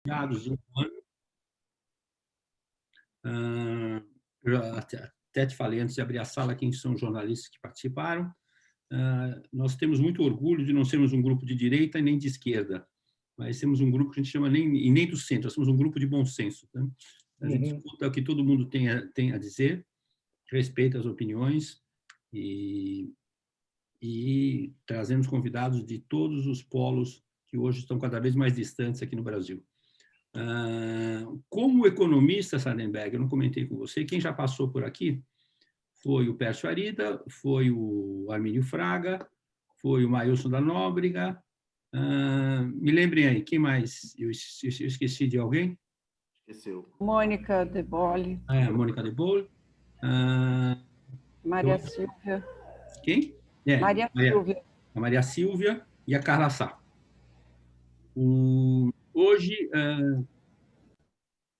Dados de um ano. Até te falei antes de abrir a sala quem são os jornalistas que participaram. Nós temos muito orgulho de não sermos um grupo de direita e nem de esquerda, mas temos um grupo que a gente chama nem do centro, nós somos um grupo de bom senso. Tá? A gente escuta o que todo mundo tem a dizer, respeita as opiniões e trazemos convidados de todos os polos que hoje estão cada vez mais distantes aqui no Brasil. Como economista, Sardenberg, eu não comentei com você, quem já passou por aqui foi o Pércio Arida, foi o Armínio Fraga, foi o Maílson da Nóbrega. Me lembrem aí, quem mais? Eu esqueci de alguém? Esqueceu. Mônica De Bolle. Mônica De Bolle. Maria Silvia. Quem? Silvia. A Maria Silvia e a Carla Sá. Hoje,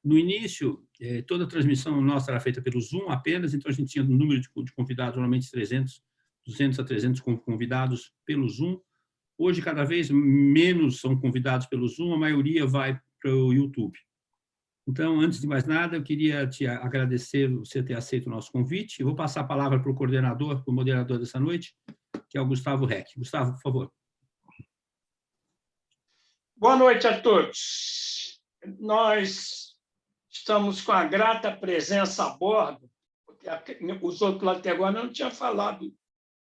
no início, toda a transmissão nossa era feita pelo Zoom apenas, então a gente tinha um número de convidados, normalmente 200 a 300 convidados pelo Zoom. Hoje, cada vez menos são convidados pelo Zoom, a maioria vai para o YouTube. Então, antes de mais nada, eu queria te agradecer você ter aceito o nosso convite. Eu vou passar a palavra para o coordenador, para o moderador dessa noite, que é o Gustavo Reck. Gustavo, por favor. Boa noite a todos. Nós estamos com a grata presença a bordo, porque os outros lá até agora não tinham falado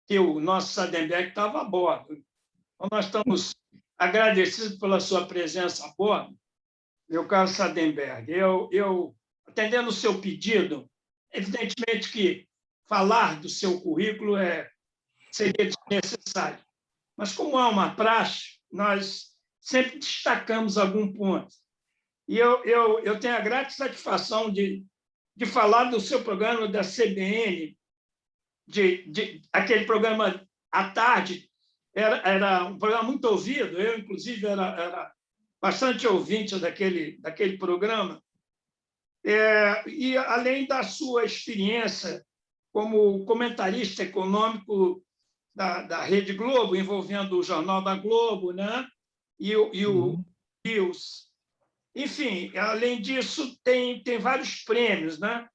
que o nosso Sardenberg estava a bordo. Então, nós estamos agradecidos pela sua presença a bordo, meu caro Sardenberg. Eu, atendendo o seu pedido, evidentemente que falar do seu currículo seria desnecessário, mas como há uma praxe, nós sempre destacamos algum ponto. E eu tenho a grata satisfação de falar do seu programa da CBN, aquele programa à tarde, era um programa muito ouvido, eu, inclusive, era bastante ouvinte daquele programa, e além da sua experiência como comentarista econômico da Rede Globo, envolvendo o Jornal da Globo, né? e o News. Enfim, além disso, tem vários prêmios, né?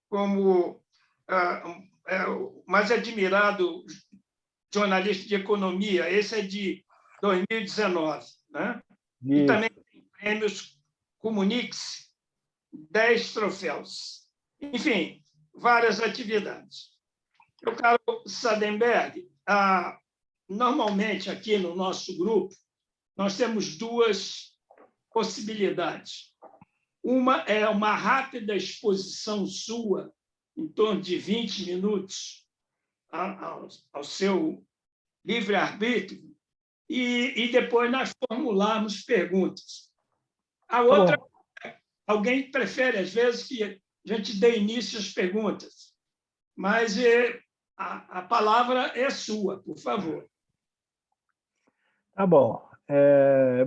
Como o mais admirado jornalista de economia, esse é de 2019, né? E também tem prêmios Comunix, 10 troféus. Enfim, várias atividades. Meu caro Sardenberg, normalmente aqui no nosso grupo, nós temos duas possibilidades. Uma é uma rápida exposição sua, em torno de 20 minutos, ao seu livre-arbítrio, e depois nós formularmos perguntas. A outra, alguém prefere, às vezes, que a gente dê início às perguntas, mas a palavra é sua, por favor. Tá bom.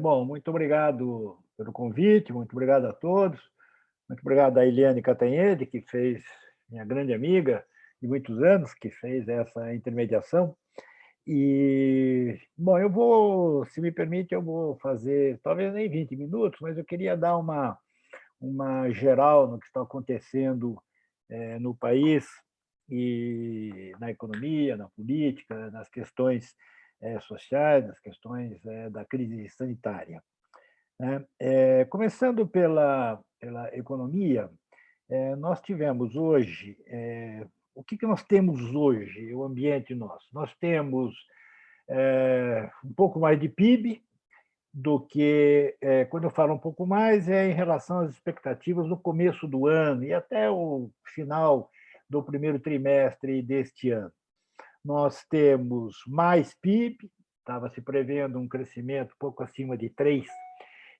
Bom, muito obrigado pelo convite, muito obrigado a todos, muito obrigado a Eliane Catanhede, que fez, minha grande amiga de muitos anos, que fez essa intermediação. E, bom, eu vou, se me permite, eu vou fazer, talvez nem 20 minutos, mas eu queria dar uma geral no que está acontecendo no país e na economia, na política, nas questões sociais, nas questões da crise sanitária. Começando pela economia, nós tivemos hoje, o que nós temos hoje, o ambiente nosso? Nós temos um pouco mais de PIB do que, quando eu falo um pouco mais, em relação às expectativas no começo do ano e até o final do primeiro trimestre deste ano. Nós temos mais PIB, estava se prevendo um crescimento pouco acima de 3%,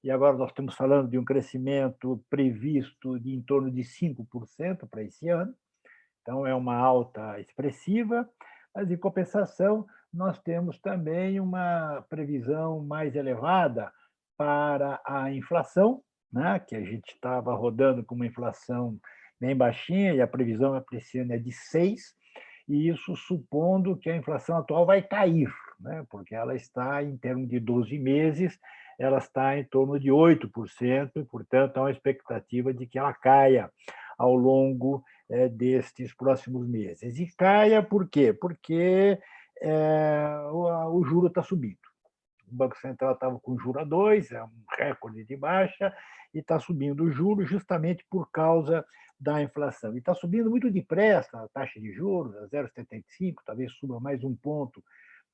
e agora nós estamos falando de um crescimento previsto de em torno de 5% para esse ano, então é uma alta expressiva, mas, em compensação, nós temos também uma previsão mais elevada para a inflação, né, que a gente estava rodando com uma inflação bem baixinha, e a previsão para esse ano é de 6%, e isso supondo que a inflação atual vai cair, né, porque ela está, em termos de 12 meses, ela está em torno de 8%, e, portanto, há uma expectativa de que ela caia ao longo destes próximos meses. E caia por quê? Porque o juro está subindo. O Banco Central estava com juro a 2, é um recorde de baixa, e está subindo o juro justamente por causa da inflação. E está subindo muito depressa a taxa de juros, a 0,75, talvez suba mais um ponto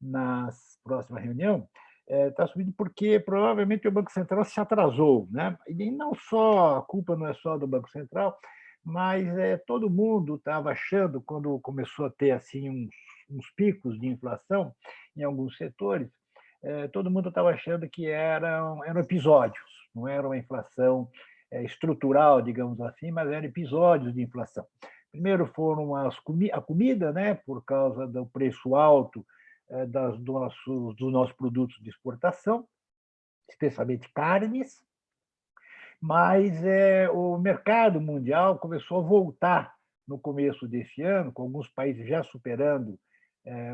na próxima reunião. Está subindo porque provavelmente o Banco Central se atrasou, né? E não só, a culpa não é só do Banco Central, mas todo mundo estava achando, quando começou a ter assim uns picos de inflação em alguns setores, todo mundo estava achando que eram episódios, não era uma inflação estrutural, digamos assim, mas eram episódios de inflação. Primeiro foram a comida, né, por causa do preço alto dos nossos produtos de exportação, especialmente carnes, mas o mercado mundial começou a voltar no começo desse ano, com alguns países já superando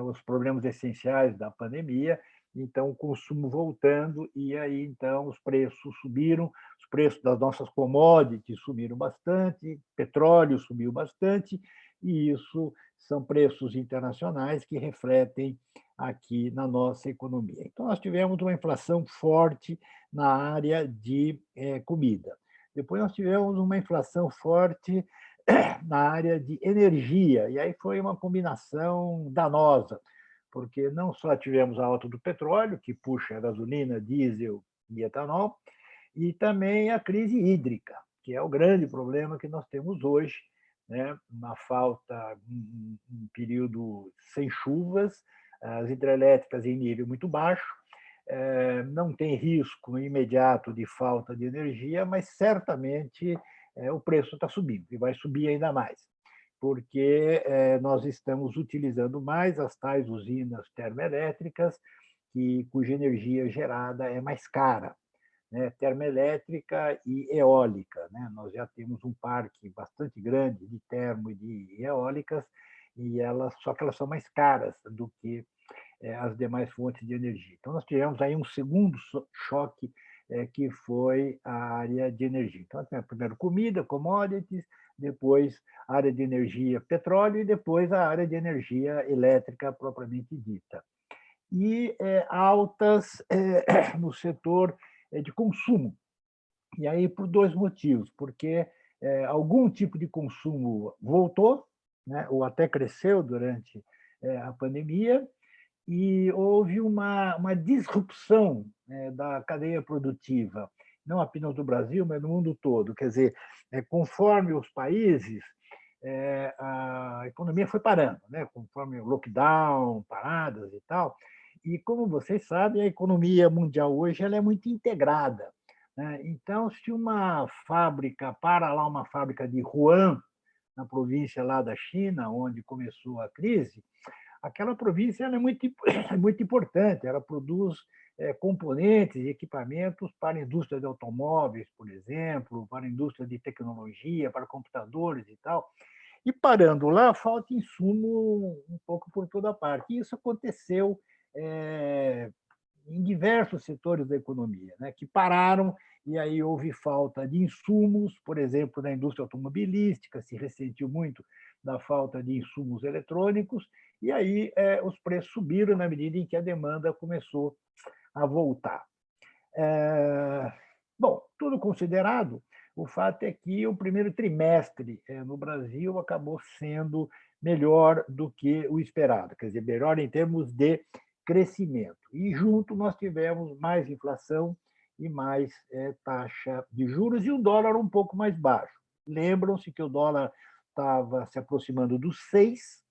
os problemas essenciais da pandemia, então o consumo voltando, e aí então os preços subiram, os preços das nossas commodities subiram bastante, petróleo subiu bastante, e isso são preços internacionais que refletem aqui na nossa economia. Então, nós tivemos uma inflação forte na área de comida. Depois, nós tivemos uma inflação forte na área de energia, e aí foi uma combinação danosa, porque não só tivemos a alta do petróleo, que puxa a gasolina, diesel e etanol, e também a crise hídrica, que é o grande problema que nós temos hoje, né? Uma falta, um período sem chuvas, as hidrelétricas em nível muito baixo, não tem risco imediato de falta de energia, mas certamente o preço está subindo e vai subir ainda mais, porque nós estamos utilizando mais as tais usinas termoelétricas, cuja energia gerada é mais cara, né? Termoelétrica e eólica, né? Nós já temos um parque bastante grande de termo e de eólicas, só que elas são mais caras do que as demais fontes de energia. Então, nós tivemos aí um segundo choque, que foi a área de energia. Então, primeiro comida, commodities, depois a área de energia, petróleo, e depois a área de energia elétrica propriamente dita. E altas no setor de consumo. E aí por dois motivos, porque algum tipo de consumo voltou, né, ou até cresceu durante a pandemia, e houve uma disrupção da cadeia produtiva, não apenas do Brasil, mas no mundo todo. Quer dizer, conforme os países, a economia foi parando, né? Conforme o lockdown, paradas e tal. E, como vocês sabem, a economia mundial hoje ela é muito integrada, né? Então, se uma fábrica, uma fábrica de Wuhan, na província lá da China, onde começou a crise, aquela província ela é muito, é muito importante, ela produz componentes e equipamentos para a indústria de automóveis, por exemplo, para a indústria de tecnologia, para computadores e tal. E parando lá, falta insumo um pouco por toda parte. E isso aconteceu em diversos setores da economia, né, que pararam, e aí houve falta de insumos, por exemplo, na indústria automobilística, se ressentiu muito da falta de insumos eletrônicos, e aí os preços subiram na medida em que a demanda começou a voltar. Bom, tudo considerado, o fato é que o primeiro trimestre no Brasil acabou sendo melhor do que o esperado, quer dizer, melhor em termos de crescimento. E junto nós tivemos mais inflação e mais taxa de juros, e o dólar um pouco mais baixo. Lembram-se que o dólar estava se aproximando dos 6,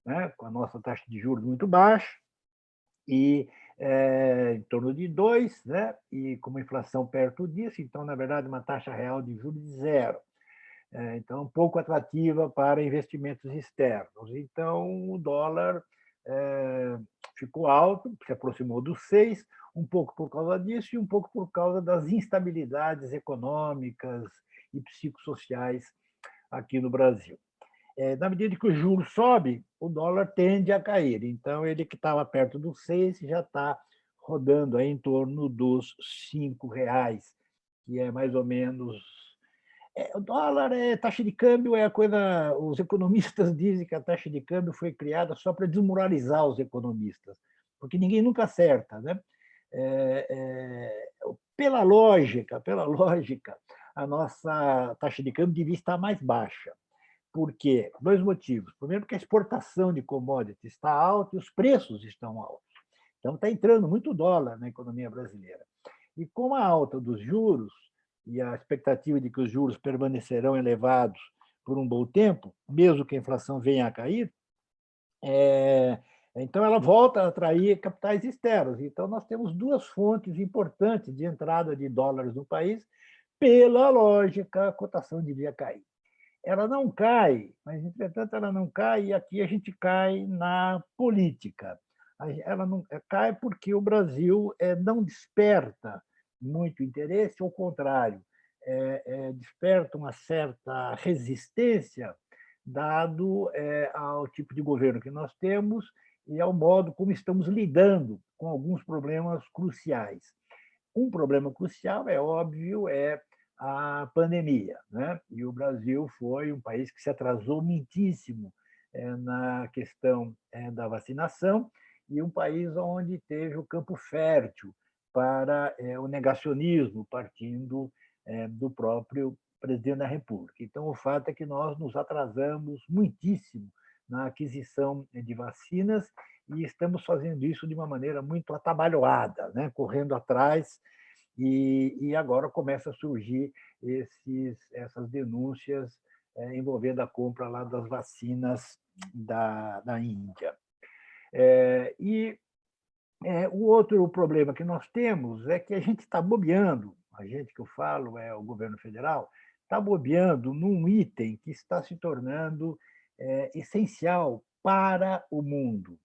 né, com a nossa taxa de juros muito baixa, e em torno de 2, né, e com uma inflação perto disso, então, na verdade, uma taxa real de juros de 0. Então, um pouco atrativa para investimentos externos. Então, o dólar ficou alto, se aproximou dos 6, um pouco por causa disso e um pouco por causa das instabilidades econômicas e psicossociais aqui no Brasil. Na medida que o juro sobe, o dólar tende a cair. Então, ele que estava perto dos 6 já está rodando aí em torno dos R$ 5, que é mais ou menos... o dólar, taxa de câmbio é a coisa... Os economistas dizem que a taxa de câmbio foi criada só para desmoralizar os economistas, porque ninguém nunca acerta, né? Pela lógica, a nossa taxa de câmbio devia estar mais baixa. Por quê? Dois motivos. Primeiro, porque a exportação de commodities está alta e os preços estão altos. Então, está entrando muito dólar na economia brasileira. E com a alta dos juros e a expectativa de que os juros permanecerão elevados por um bom tempo, mesmo que a inflação venha a cair, então ela volta a atrair capitais externos. Então, nós temos duas fontes importantes de entrada de dólares no país. Pela lógica, a cotação devia cair. Ela não cai, mas, entretanto, ela não cai, e aqui a gente cai na política. Ela não cai porque o Brasil não desperta muito interesse, ao contrário, desperta uma certa resistência, dado ao tipo de governo que nós temos e ao modo como estamos lidando com alguns problemas cruciais. Um problema crucial, é óbvio, é a pandemia, né? E o Brasil foi um país que se atrasou muitíssimo na questão da vacinação, e um país onde teve o campo fértil para o negacionismo, partindo do próprio presidente da República. Então, o fato é que nós nos atrasamos muitíssimo na aquisição de vacinas e estamos fazendo isso de uma maneira muito atabalhoada, né? Correndo atrás. E agora começa a surgir essas denúncias envolvendo a compra lá das vacinas da Índia. O outro problema que nós temos é que a gente está bobeando, a gente que eu falo é o governo federal, está bobeando num item que está se tornando essencial para o mundo,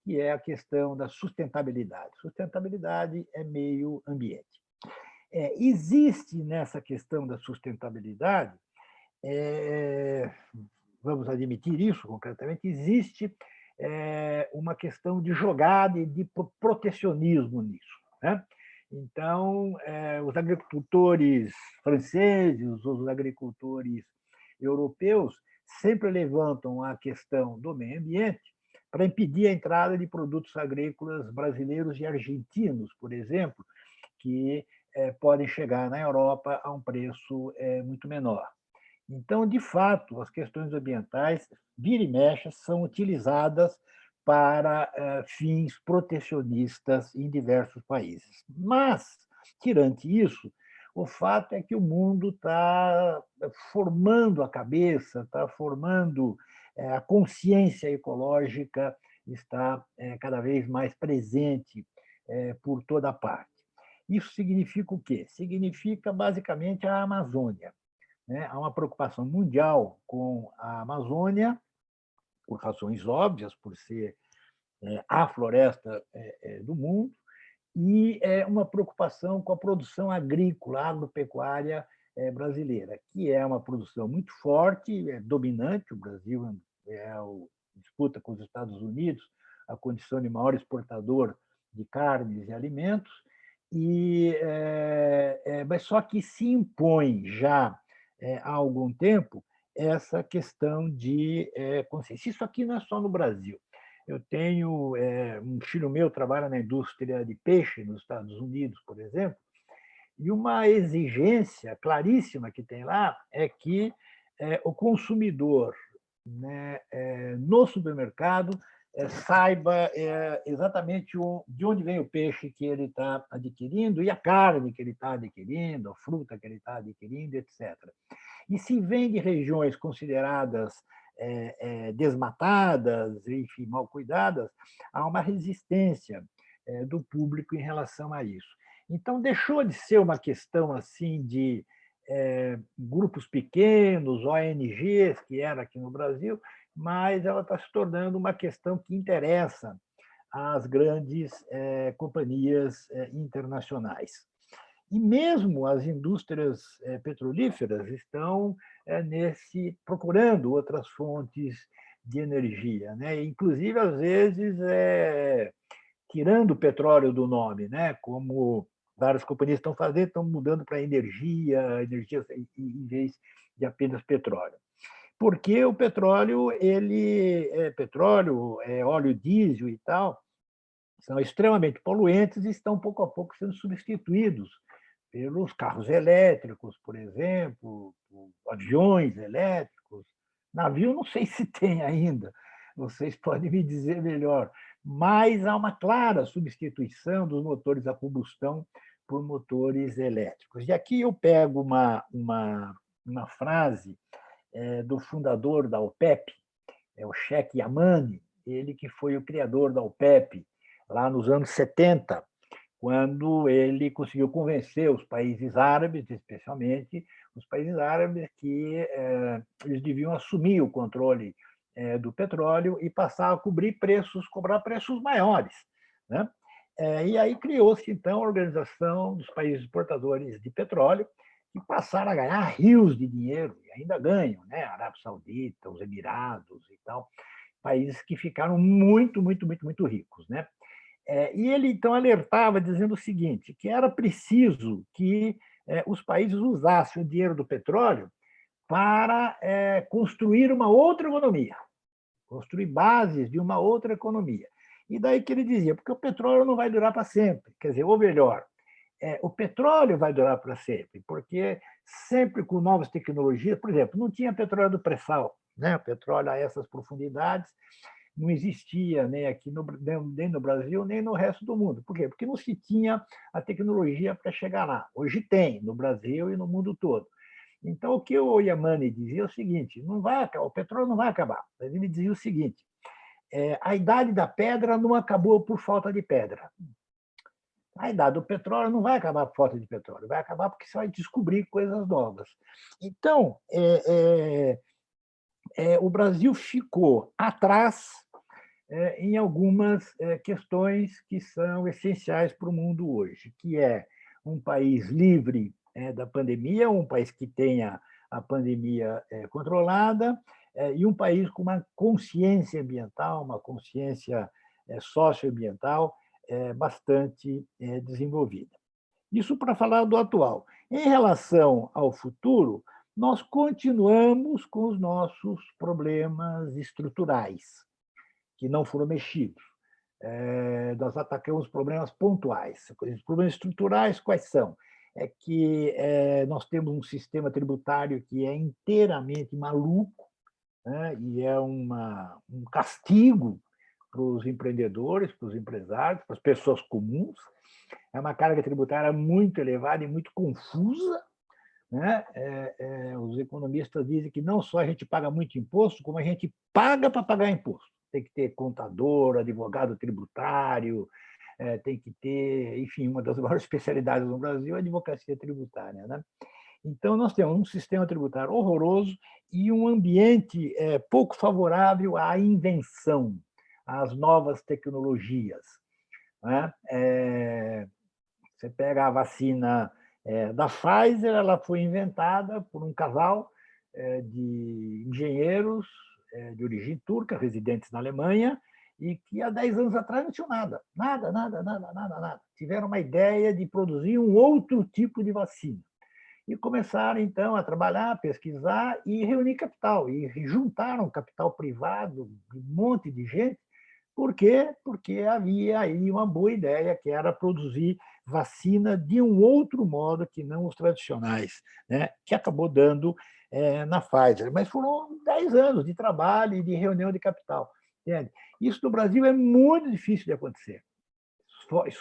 que é a questão da sustentabilidade. Sustentabilidade é meio ambiente. Existe nessa questão da sustentabilidade, vamos admitir isso concretamente, existe uma questão de jogada e de protecionismo nisso, né? Então, os agricultores franceses, os agricultores europeus sempre levantam a questão do meio ambiente para impedir a entrada de produtos agrícolas brasileiros e argentinos, por exemplo, que podem chegar na Europa a um preço muito menor. Então, de fato, as questões ambientais, vira e mexe, são utilizadas para fins protecionistas em diversos países. Mas, tirante isso, o fato é que o mundo está formando a cabeça, está formando a consciência ecológica, está cada vez mais presente por toda parte. Isso significa o quê? Significa, basicamente, a Amazônia, né? Há uma preocupação mundial com a Amazônia, por razões óbvias, por ser a floresta do mundo, e uma preocupação com a produção agrícola, agropecuária brasileira, que é uma produção muito forte, dominante. O Brasil disputa com os Estados Unidos a condição de maior exportador de carnes e alimentos, mas só que se impõe já há algum tempo essa questão de consciência. Isso aqui não é só no Brasil. Eu tenho um filho meu trabalha na indústria de peixe nos Estados Unidos, por exemplo, e uma exigência claríssima que tem lá é que o consumidor, né, no supermercado, saiba exatamente de onde vem o peixe que ele está adquirindo e a carne que ele está adquirindo, a fruta que ele está adquirindo, etc. E se vem de regiões consideradas desmatadas, enfim, mal cuidadas, há uma resistência do público em relação a isso. Então, deixou de ser uma questão assim de grupos pequenos, ONGs, que era aqui no Brasil, mas ela está se tornando uma questão que interessa às grandes companhias internacionais. E mesmo as indústrias petrolíferas estão procurando outras fontes de energia, né? Inclusive, às vezes, tirando o petróleo do nome, né? Como várias companhias estão fazendo, estão mudando para energia em vez de apenas petróleo. Porque o petróleo, óleo diesel e tal, são extremamente poluentes e estão pouco a pouco sendo substituídos pelos carros elétricos, por exemplo, aviões elétricos. Navio não sei se tem ainda, vocês podem me dizer melhor, mas há uma clara substituição dos motores a combustão por motores elétricos. E aqui eu pego uma frase do fundador da OPEP, o Sheikh Yamani, ele que foi o criador da OPEP lá nos anos 70, quando ele conseguiu convencer os países árabes, especialmente os países árabes, que eles deviam assumir o controle do petróleo e passar a cobrar preços maiores, né? E aí criou-se, então, a Organização dos Países Exportadores de Petróleo, que passaram a ganhar rios de dinheiro, e ainda ganham, né? A Arábia Saudita, os Emirados e tal, países que ficaram muito, muito, muito, muito ricos, né? E ele, então, alertava, dizendo o seguinte, que era preciso que os países usassem o dinheiro do petróleo para construir uma outra economia, construir bases de uma outra economia. E daí que ele dizia, porque o petróleo não vai durar para sempre, quer dizer, ou melhor, o petróleo vai durar para sempre, porque sempre com novas tecnologias, por exemplo, não tinha petróleo do pré-sal, né? O petróleo a essas profundidades não existia nem aqui nem no Brasil, nem no resto do mundo. Por quê? Porque não se tinha a tecnologia para chegar lá. Hoje tem, no Brasil e no mundo todo. Então, o que o Yamani dizia é o seguinte, o petróleo não vai acabar. Ele dizia o seguinte, a idade da pedra não acabou por falta de pedra. A idade do petróleo não vai acabar por falta de petróleo, vai acabar porque você vai descobrir coisas novas. Então, o Brasil ficou atrás em algumas questões que são essenciais para o mundo hoje, que é um país livre da pandemia, um país que tenha a pandemia controlada, e um país com uma consciência ambiental, uma consciência socioambiental bastante desenvolvida. Isso para falar do atual. Em relação ao futuro, nós continuamos com os nossos problemas estruturais, que não foram mexidos. Nós atacamos problemas pontuais. Os problemas estruturais, quais são? É que nós temos um sistema tributário que é inteiramente maluco, né? E é um castigo para os empreendedores, para os empresários, para as pessoas comuns. É uma carga tributária muito elevada e muito confusa, né? Os economistas dizem que não só a gente paga muito imposto, como a gente paga para pagar imposto. Tem que ter contador, advogado tributário, tem que ter, enfim, uma das maiores especialidades no Brasil é a advocacia tributária, né? Então, nós temos um sistema tributário horroroso e um ambiente pouco favorável à invenção, às novas tecnologias, né? Você pega a vacina da Pfizer, ela foi inventada por um casal de engenheiros de origem turca, residentes na Alemanha, e que há 10 anos atrás não tinham nada. Nada, nada, nada, nada, nada. Tiveram uma ideia de produzir um outro tipo de vacina. E começaram, então, a trabalhar, a pesquisar e reunir capital. E juntaram capital privado de um monte de gente. Por quê? Porque havia aí uma boa ideia, que era produzir vacina de um outro modo que não os tradicionais, né? Que acabou dando na Pfizer. Mas foram 10 anos de trabalho e de reunião de capital. Entende? Isso no Brasil é muito difícil de acontecer.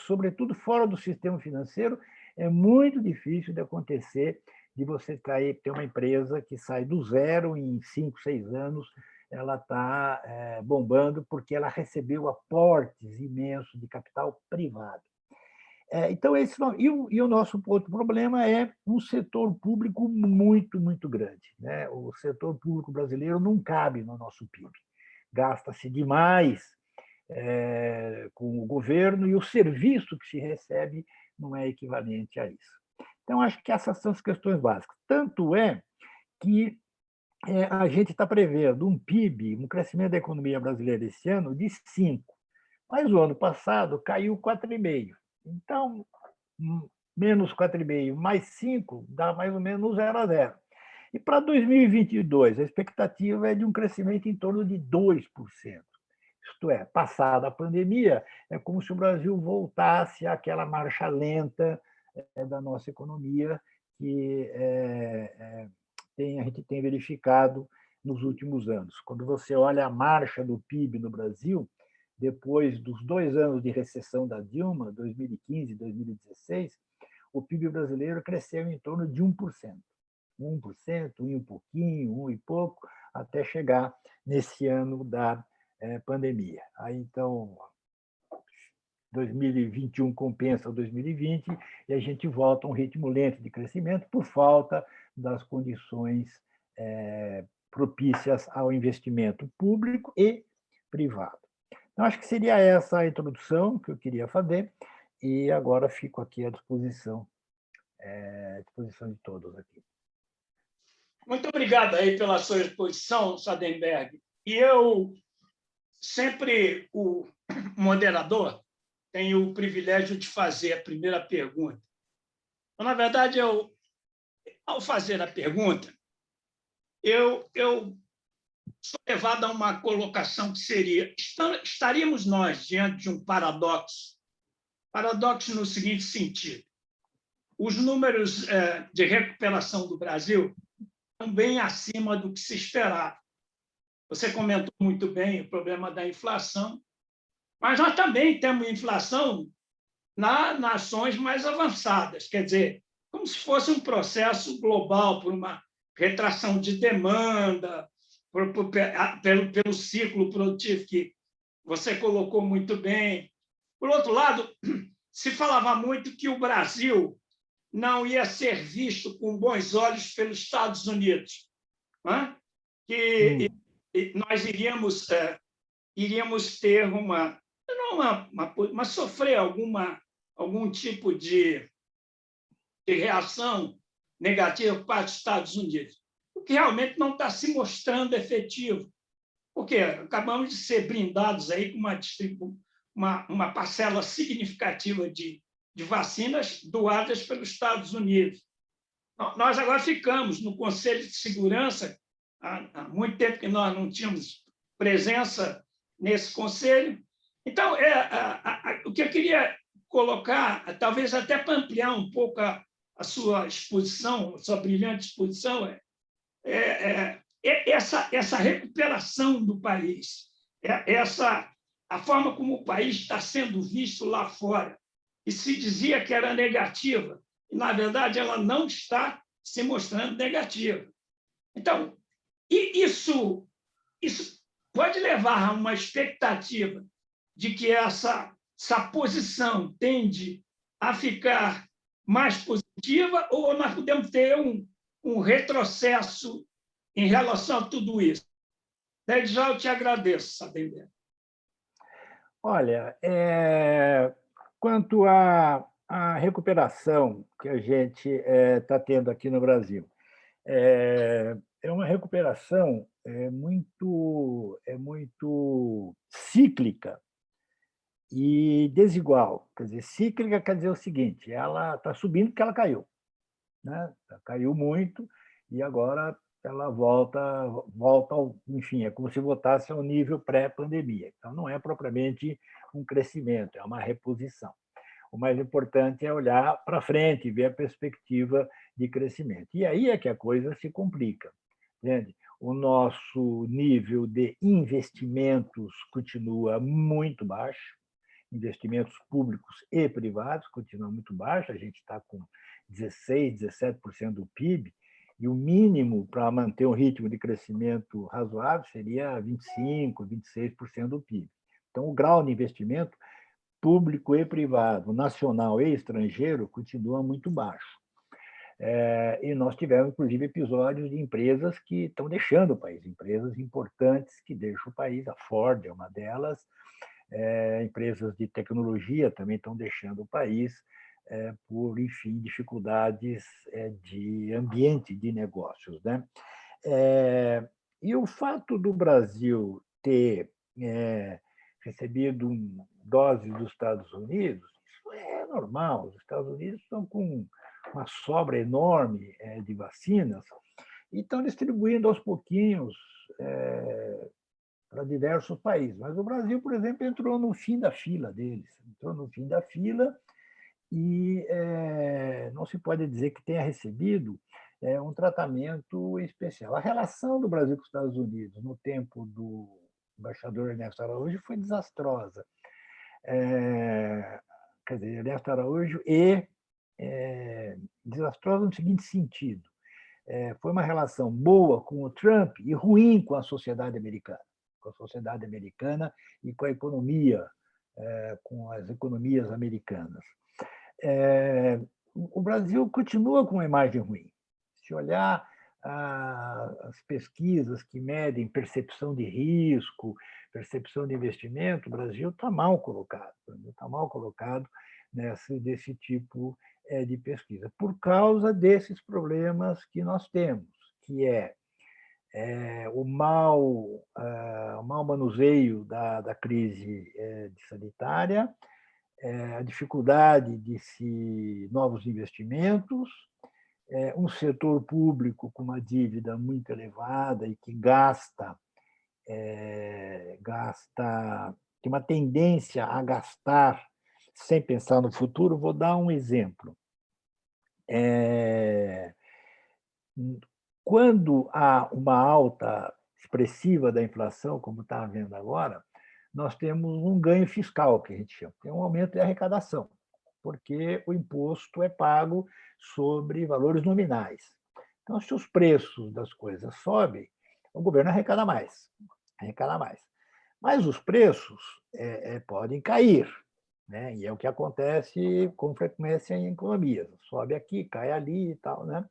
Sobretudo fora do sistema financeiro, é muito difícil de acontecer de você ter uma empresa que sai do zero em 5, 6 anos, ela está bombando porque ela recebeu aportes imensos de capital privado. Então, e o nosso outro problema é um setor público muito, muito grande, né? O setor público brasileiro não cabe no nosso PIB. Gasta-se demais com o governo e o serviço que se recebe não é equivalente a isso. Então, acho que essas são as questões básicas. Tanto é que a gente está prevendo um PIB, um crescimento da economia brasileira esse ano de 5%. Mas o ano passado caiu 4,5%. Então, menos 4,5% mais 5% dá mais ou menos 0,0. E para 2022, a expectativa é de um crescimento em torno de 2%. Isto é, passada a pandemia, é como se o Brasil voltasse àquela marcha lenta da nossa economia que a gente tem verificado nos últimos anos. Quando você olha a marcha do PIB no Brasil, depois dos 2 anos de recessão da Dilma, 2015 e 2016, o PIB brasileiro cresceu em torno de 1%. 1%, um pouquinho, 1 e pouco, até chegar nesse ano da pandemia. Aí, então, 2021 compensa 2020 e a gente volta a um ritmo lento de crescimento por falta das condições propícias ao investimento público e privado. Então, acho que seria essa a introdução que eu queria fazer e agora fico aqui à disposição de todos aqui. Muito obrigado aí pela sua exposição, Sadenberg. E eu, sempre o moderador, tenho o privilégio de fazer a primeira pergunta. Na verdade, ao fazer a pergunta, eu sou levado a uma colocação que seria: estaríamos nós diante de um paradoxo? Paradoxo no seguinte sentido: os números de recuperação do Brasil estão bem acima do que se esperava. Você comentou muito bem o problema da inflação, mas nós também temos inflação nas nações mais avançadas, quer dizer, como se fosse um processo global, por uma retração de demanda, pelo ciclo produtivo que você colocou muito bem. Por outro lado, se falava muito que o Brasil não ia ser visto com bons olhos pelos Estados Unidos, né? Que nós iríamos ter sofrer algum tipo de reação negativa por parte dos Estados Unidos, o que realmente não está se mostrando efetivo, porque acabamos de ser brindados aí com uma parcela significativa de vacinas doadas pelos Estados Unidos. Nós agora ficamos no Conselho de Segurança, há muito tempo que nós não tínhamos presença nesse conselho. Então, o que eu queria colocar, talvez até para ampliar um pouco a sua exposição, a sua brilhante exposição, essa recuperação do país, a forma como o país está sendo visto lá fora, e se dizia que era negativa, e, na verdade, ela não está se mostrando negativa. Então, isso pode levar a uma expectativa de que essa posição tende a ficar mais positiva, ou nós podemos ter um retrocesso em relação a tudo isso? Desde já eu te agradeço, Sadenberg. Olha, quanto à recuperação que a gente está tendo aqui no Brasil, é uma recuperação muito cíclica e desigual. Quer dizer, cíclica quer dizer o seguinte: ela está subindo porque ela caiu, né? Caiu muito e agora ela volta enfim, é como se voltasse ao nível pré-pandemia. Então, não é propriamente um crescimento, é uma reposição. O mais importante é olhar para frente e ver a perspectiva de crescimento. E aí é que a coisa se complica. Entende? O nosso nível de investimentos continua muito baixo, investimentos públicos e privados continuam muito baixo, a gente está com 16%, 17% do PIB, e o mínimo para manter um ritmo de crescimento razoável seria 25%, 26% do PIB. Então, o grau de investimento público e privado, nacional e estrangeiro, continua muito baixo. E nós tivemos, inclusive, episódios de empresas que estão deixando o país, empresas importantes que deixam o país, a Ford é uma delas, empresas de tecnologia também estão deixando o país por, enfim, dificuldades de ambiente de negócios, né? E o fato do Brasil ter recebido doses dos Estados Unidos, isso é normal. Os Estados Unidos estão com uma sobra enorme de vacinas e estão distribuindo aos pouquinhos para diversos países. Mas o Brasil, por exemplo, entrou no fim da fila deles. Entrou no fim da fila e não se pode dizer que tenha recebido um tratamento especial. A relação do Brasil com os Estados Unidos no tempo do embaixador Ernesto Araújo foi desastrosa. Quer dizer, Ernesto Araújo desastrosa no seguinte sentido. Foi uma relação boa com o Trump e ruim com a sociedade americana. Com a sociedade americana e com a economia, com as economias americanas. O Brasil continua com uma imagem ruim. Se olhar as pesquisas que medem percepção de risco, percepção de investimento, o Brasil está mal colocado. O Brasil está mal colocado desse tipo de pesquisa, por causa desses problemas que nós temos, que o mau manuseio da crise sanitária, a dificuldade de novos investimentos, um setor público com uma dívida muito elevada e que tem uma tendência a gastar sem pensar no futuro. Vou dar um exemplo. Quando há uma alta expressiva da inflação, como está havendo agora, nós temos um ganho fiscal, que a gente chama, tem um aumento de arrecadação, porque o imposto é pago sobre valores nominais. Então, se os preços das coisas sobem, o governo arrecada mais. Mas os preços podem cair, né? E é o que acontece com frequência em economias. Sobe aqui, cai ali e tal, né?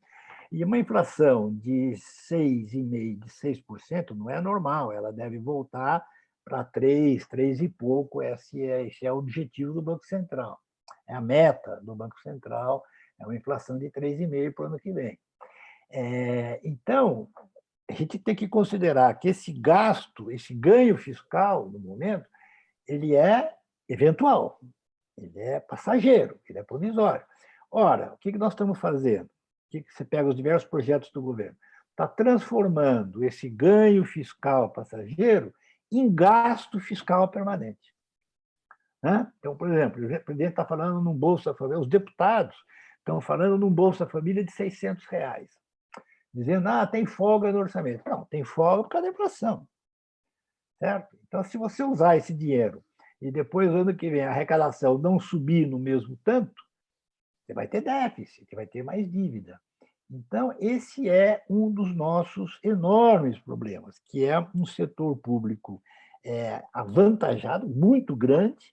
E uma inflação de 6,5%, de 6% não é normal, ela deve voltar para 3 e pouco. Esse é o objetivo do Banco Central. É a meta do Banco Central, é uma inflação de 3,5% para o ano que vem. Então, a gente tem que considerar que esse gasto, esse ganho fiscal, no momento, ele é eventual, ele é passageiro, ele é provisório. Ora, o que nós estamos fazendo? Você pega os diversos projetos do governo, está transformando esse ganho fiscal passageiro em gasto fiscal permanente. Então, por exemplo, o presidente está falando num Bolsa Família, os deputados estão falando num Bolsa Família de R$600, dizendo tem folga no orçamento. Não, tem folga por causa da inflação. Certo? Então, se você usar esse dinheiro e depois, no ano que vem, a arrecadação não subir no mesmo tanto, você vai ter déficit, você vai ter mais dívida. Então, esse é um dos nossos enormes problemas, que é um setor público avantajado, muito grande,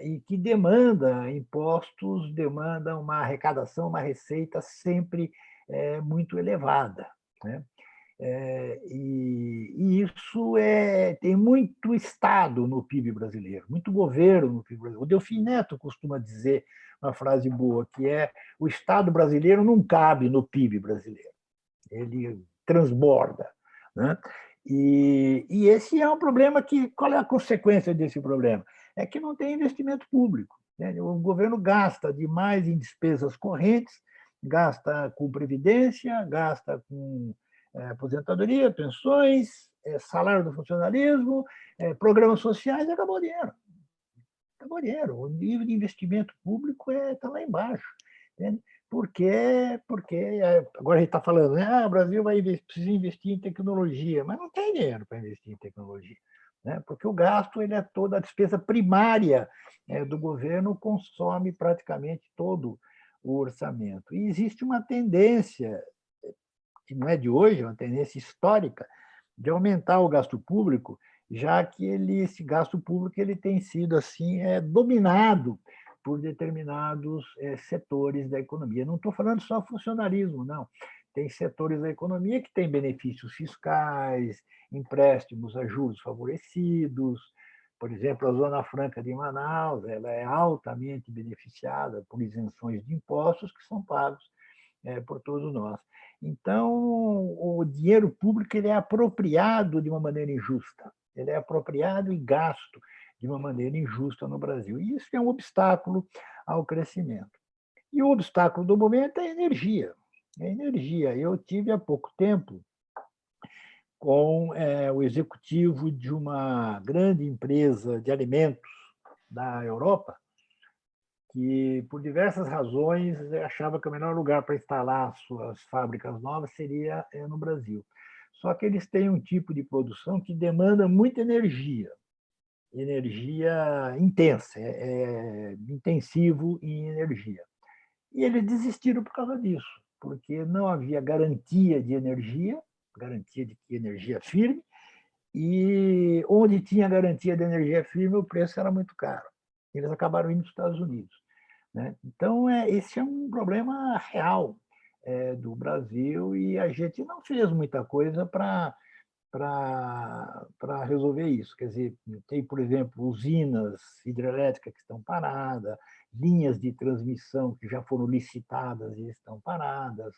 e que demanda impostos, demanda uma arrecadação, uma receita sempre muito elevada, né? E isso tem muito Estado no PIB brasileiro, muito governo no PIB brasileiro. O Delfim Neto costuma dizer uma frase boa, que o Estado brasileiro não cabe no PIB brasileiro, ele transborda, né? E esse é um problema qual é a consequência desse problema? É que não tem investimento público, né? O governo gasta demais em despesas correntes, gasta com previdência, gasta com aposentadoria, pensões, salário do funcionalismo, programas sociais, e acabou o dinheiro. Acabou o dinheiro. O nível de investimento público está lá embaixo. Entende? Porque agora a gente está falando, o Brasil precisa investir em tecnologia, mas não tem dinheiro para investir em tecnologia, né? Porque o gasto é toda a despesa primária do governo, consome praticamente todo o orçamento. E existe uma tendência, que não é de hoje, é uma tendência histórica, de aumentar o gasto público, já que esse gasto público ele tem sido assim dominado por determinados setores da economia. Não estou falando só funcionalismo, não. Tem setores da economia que têm benefícios fiscais, empréstimos a juros favorecidos. Por exemplo, a Zona Franca de Manaus, ela é altamente beneficiada por isenções de impostos que são pagos por todos nós. Então, o dinheiro público ele é apropriado de uma maneira injusta, ele é apropriado e gasto de uma maneira injusta no Brasil. E isso é um obstáculo ao crescimento. E o obstáculo do momento é a energia. É a energia. Eu tive há pouco tempo com o executivo de uma grande empresa de alimentos da Europa, que, por diversas razões, achava que o melhor lugar para instalar suas fábricas novas seria no Brasil. Só que eles têm um tipo de produção que demanda muita energia intensa, é intensivo em energia. E eles desistiram por causa disso, porque não havia garantia de energia firme, e onde tinha garantia de energia firme, o preço era muito caro. Eles acabaram indo para os Estados Unidos, né? Então, esse é um problema real do Brasil, e a gente não fez muita coisa para resolver isso. Quer dizer, tem, por exemplo, usinas hidrelétricas que estão paradas, linhas de transmissão que já foram licitadas e estão paradas,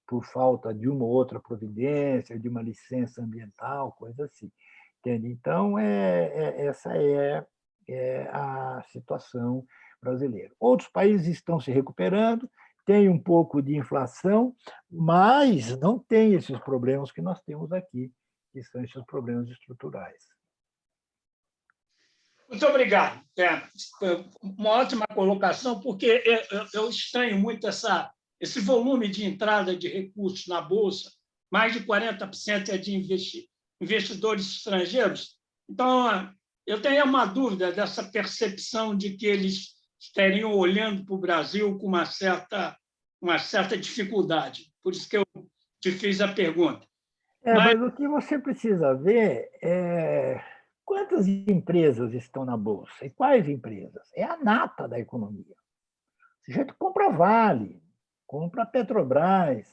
por falta de uma ou outra providência, de uma licença ambiental, coisa assim. Entende? Então, essa é a situação brasileira. Outros países estão se recuperando, tem um pouco de inflação, mas não tem esses problemas que nós temos aqui, que são esses problemas estruturais. Muito obrigado. Uma ótima colocação, porque eu estranho muito esse volume de entrada de recursos na Bolsa, mais de 40% é de investidores estrangeiros. Então, eu tenho uma dúvida dessa percepção de que eles estariam olhando para o Brasil com uma certa dificuldade. Por isso que eu te fiz a pergunta. Mas o que você precisa ver é quantas empresas estão na Bolsa e quais empresas. É a nata da economia. O sujeito compra Vale, compra Petrobras,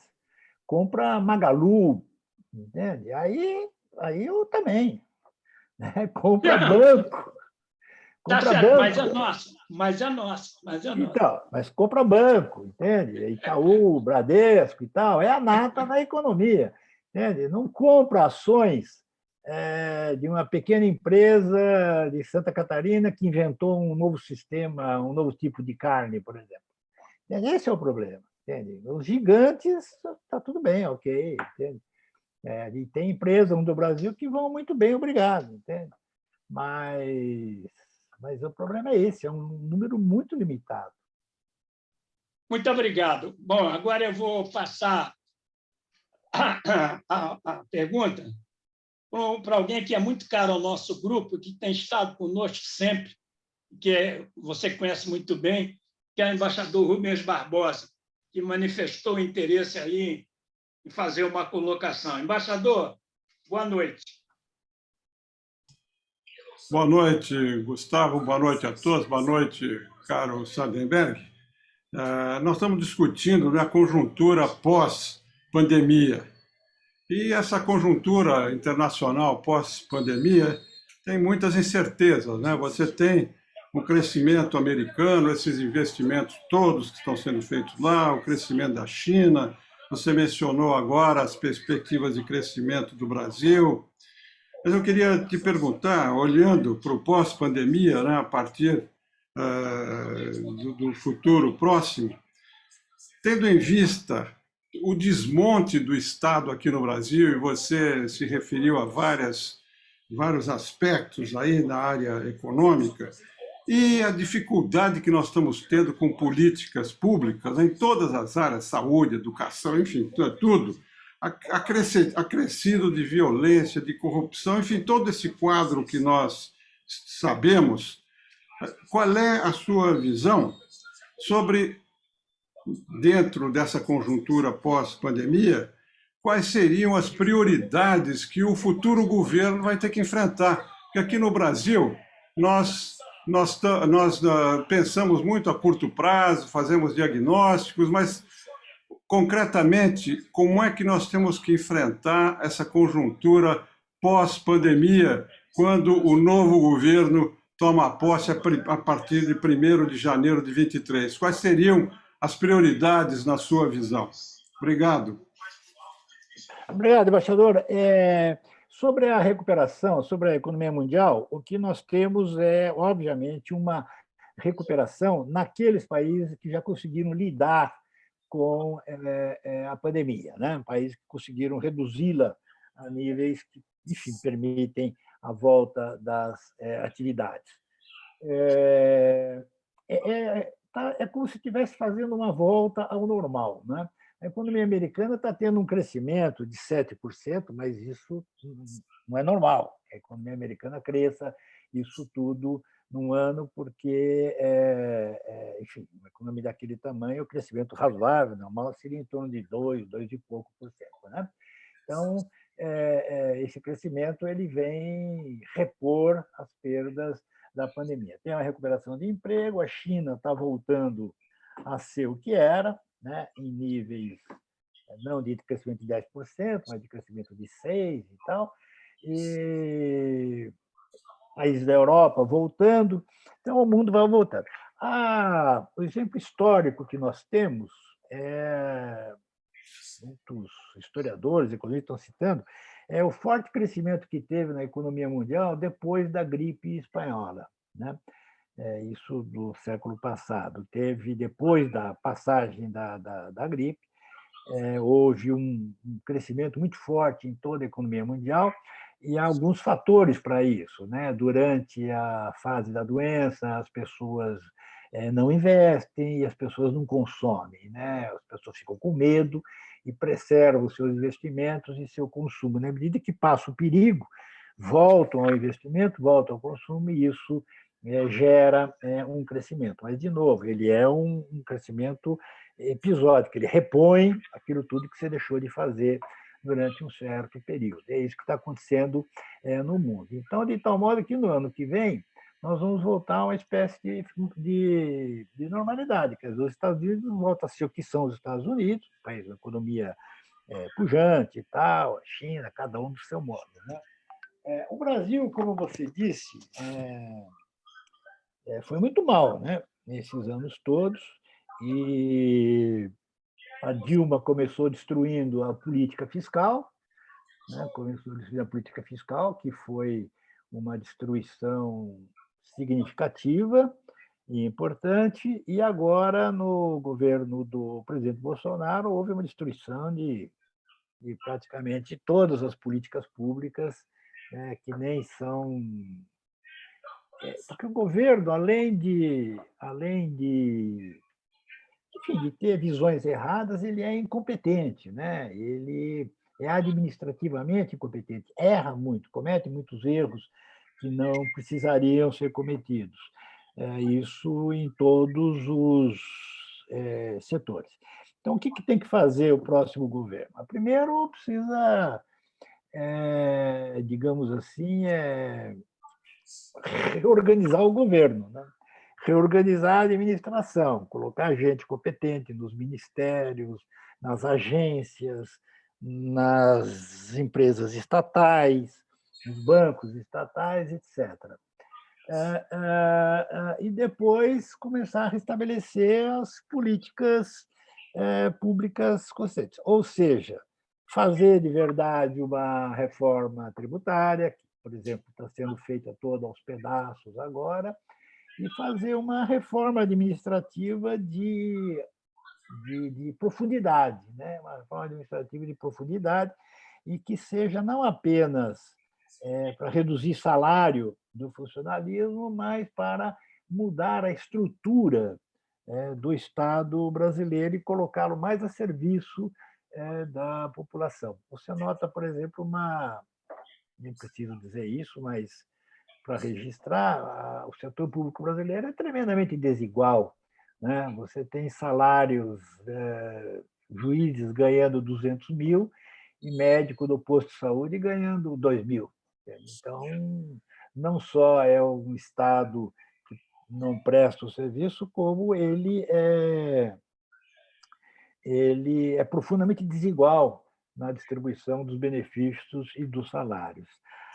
compra Magalu, entende? Aí eu também, né? Compra banco. Tá certo, mas é nossa. Então, mas compra banco, entende? Itaú, Bradesco e tal, é a nata da economia, entende? Não compra ações de uma pequena empresa de Santa Catarina que inventou um novo sistema, um novo tipo de carne, por exemplo. Esse é o problema, entende? Os gigantes, está tudo bem, ok, entende? E tem empresas no Brasil que vão muito bem, obrigado, entende? Mas o problema é esse, é um número muito limitado. Muito obrigado. Bom, agora eu vou passar a pergunta para alguém que é muito caro ao nosso grupo, que tem estado conosco sempre, que você conhece muito bem, que é o embaixador Rubens Barbosa, que manifestou interesse aí em fazer uma colocação. Embaixador, boa noite. Boa noite, Gustavo. Boa noite a todos. Boa noite, caro Sardenberg. Nós estamos discutindo a conjuntura pós-pandemia. E essa conjuntura internacional pós-pandemia tem muitas incertezas, né? Você tem o crescimento americano, esses investimentos todos que estão sendo feitos lá, o crescimento da China, você mencionou agora as perspectivas de crescimento do Brasil. Mas eu queria te perguntar, olhando para o pós-pandemia, né, a partir do futuro próximo, tendo em vista o desmonte do Estado aqui no Brasil, e você se referiu a vários aspectos aí na área econômica, e a dificuldade que nós estamos tendo com políticas públicas, né, em todas as áreas, saúde, educação, enfim, tudo, acrescido de violência, de corrupção, enfim, todo esse quadro que nós sabemos. Qual é a sua visão sobre, dentro dessa conjuntura pós-pandemia, quais seriam as prioridades que o futuro governo vai ter que enfrentar? Porque aqui no Brasil, nós pensamos muito a curto prazo, fazemos diagnósticos, mas, concretamente, como é que nós temos que enfrentar essa conjuntura pós-pandemia, quando o novo governo toma posse a partir de 1º de janeiro de 2023? Quais seriam as prioridades na sua visão? Obrigado. Obrigado, embaixador. Sobre a recuperação, sobre a economia mundial, o que nós temos é, obviamente, uma recuperação naqueles países que já conseguiram lidar com a pandemia, né? Países que conseguiram reduzi-la a níveis que, enfim, permitem a volta das atividades. É como se estivesse fazendo uma volta ao normal, né? A economia americana está tendo um crescimento de 7%, mas isso não é normal. A economia americana cresça isso tudo num ano, porque, enfim, uma economia daquele tamanho, o crescimento razoável, normal, seria em torno de 2 e pouco por cento, né? Então, esse crescimento ele vem repor as perdas da pandemia. Tem uma recuperação de emprego, a China está voltando a ser o que era, né, em níveis não de crescimento de 10%, mas de crescimento de 6% e tal, e países da Europa voltando, então o mundo vai voltando. O exemplo histórico que nós temos, muitos historiadores, economistas estão citando, é o forte crescimento que teve na economia mundial depois da gripe espanhola, né? Isso do século passado. Teve, depois da passagem da gripe, houve um crescimento muito forte em toda a economia mundial e há alguns fatores para isso, né? Durante a fase da doença, as pessoas não investem e as pessoas não consomem, né? As pessoas ficam com medo e preservam seus investimentos e seu consumo. Na medida que passa o perigo, voltam ao investimento, voltam ao consumo e isso gera um crescimento. Mas, de novo, ele é um crescimento episódico, ele repõe aquilo tudo que você deixou de fazer durante um certo período. É isso que está acontecendo no mundo. Então, de tal modo que no ano que vem, nós vamos voltar a uma espécie de normalidade. Quer dizer, os Estados Unidos voltam a ser o que são os Estados Unidos, país de economia pujante e tal, a China, cada um do seu modo, né? O Brasil, como você disse, foi muito mal, né, nesses anos todos, e a Dilma começou destruindo a política fiscal, né, que foi uma destruição significativa e importante, e agora, no governo do presidente Bolsonaro, houve uma destruição de praticamente todas as políticas públicas, que nem são... Porque o governo, enfim, de ter visões erradas, ele é incompetente, né? Ele é administrativamente incompetente, erra muito, comete muitos erros que não precisariam ser cometidos. Isso em todos os setores. Então, o que tem que fazer o próximo governo? Primeiro, precisa, digamos assim, reorganizar o governo, né? Reorganizar a administração, colocar gente competente nos ministérios, nas agências, nas empresas estatais, nos bancos estatais, etc. E depois começar a restabelecer as políticas públicas conscientes, ou seja, fazer de verdade uma reforma tributária, que, por exemplo, está sendo feita toda aos pedaços agora, e fazer uma reforma administrativa de profundidade, né? Uma reforma administrativa de profundidade e que seja não apenas para reduzir salário do funcionalismo, mas para mudar a estrutura do Estado brasileiro e colocá-lo mais a serviço da população. Você nota, por exemplo, nem preciso dizer isso, mas para registrar, o setor público brasileiro é tremendamente desigual, né? Você tem salários, juízes ganhando 200 mil e médico do posto de saúde ganhando 2 mil. Então, não só é um Estado que não presta o serviço, como ele é profundamente desigual na distribuição dos benefícios e dos salários.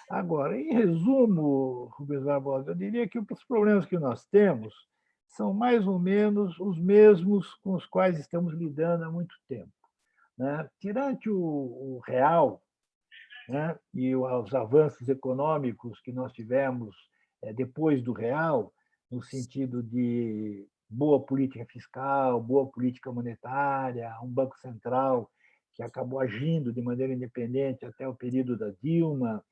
Agora, em resumo, Rubens Barbosa, eu diria que os problemas que nós temos são mais ou menos os mesmos com os quais estamos lidando há muito tempo, né? Tirante o real, né? E os avanços econômicos que nós tivemos depois do real, no sentido de boa política fiscal, boa política monetária, um banco central que acabou agindo de maneira independente até o período da Dilma,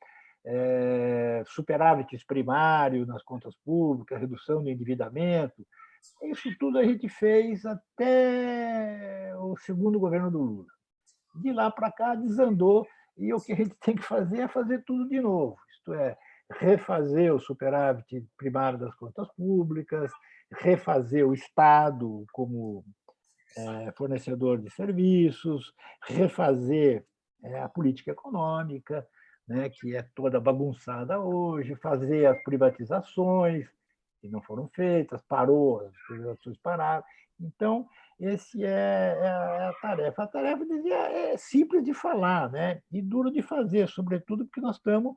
superávites primário nas contas públicas, redução do endividamento. Isso tudo a gente fez até o segundo governo do Lula. De lá para cá desandou, e o que a gente tem que fazer é fazer tudo de novo, isto é, refazer o superávit primário das contas públicas, refazer o Estado como fornecedor de serviços, refazer a política econômica, né, que é toda bagunçada hoje, fazer as privatizações, que não foram feitas, parou, as privatizações pararam. Então, essa é a tarefa. A tarefa é simples de falar, né, e duro de fazer, sobretudo porque nós estamos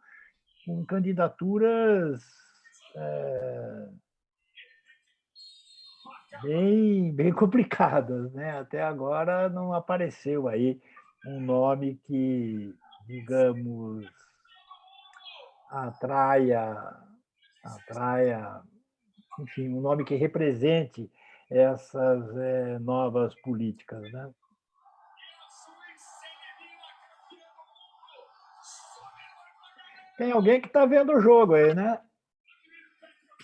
com candidaturas bem complicadas, né? Até agora não apareceu aí um nome que, digamos, atraia, enfim, um nome que represente essas novas políticas, né? Tem alguém que está vendo o jogo aí, né?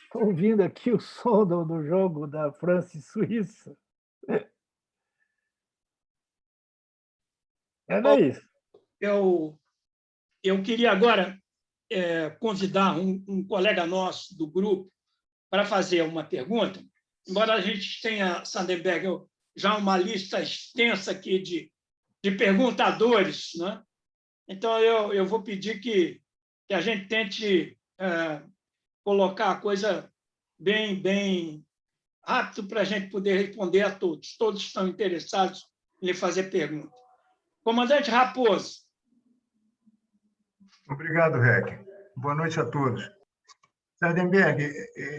Estou ouvindo aqui o som do jogo da França e Suíça. Não é isso? Eu queria agora convidar um colega nosso do grupo para fazer uma pergunta. Embora a gente tenha, Sandenberg, já uma lista extensa aqui de perguntadores, né? Então, eu vou pedir que a gente tente colocar a coisa bem rápido para a gente poder responder a todos. Todos estão interessados em lhe fazer pergunta. Comandante Raposo. Obrigado, Rec. Boa noite a todos. Sardenberg,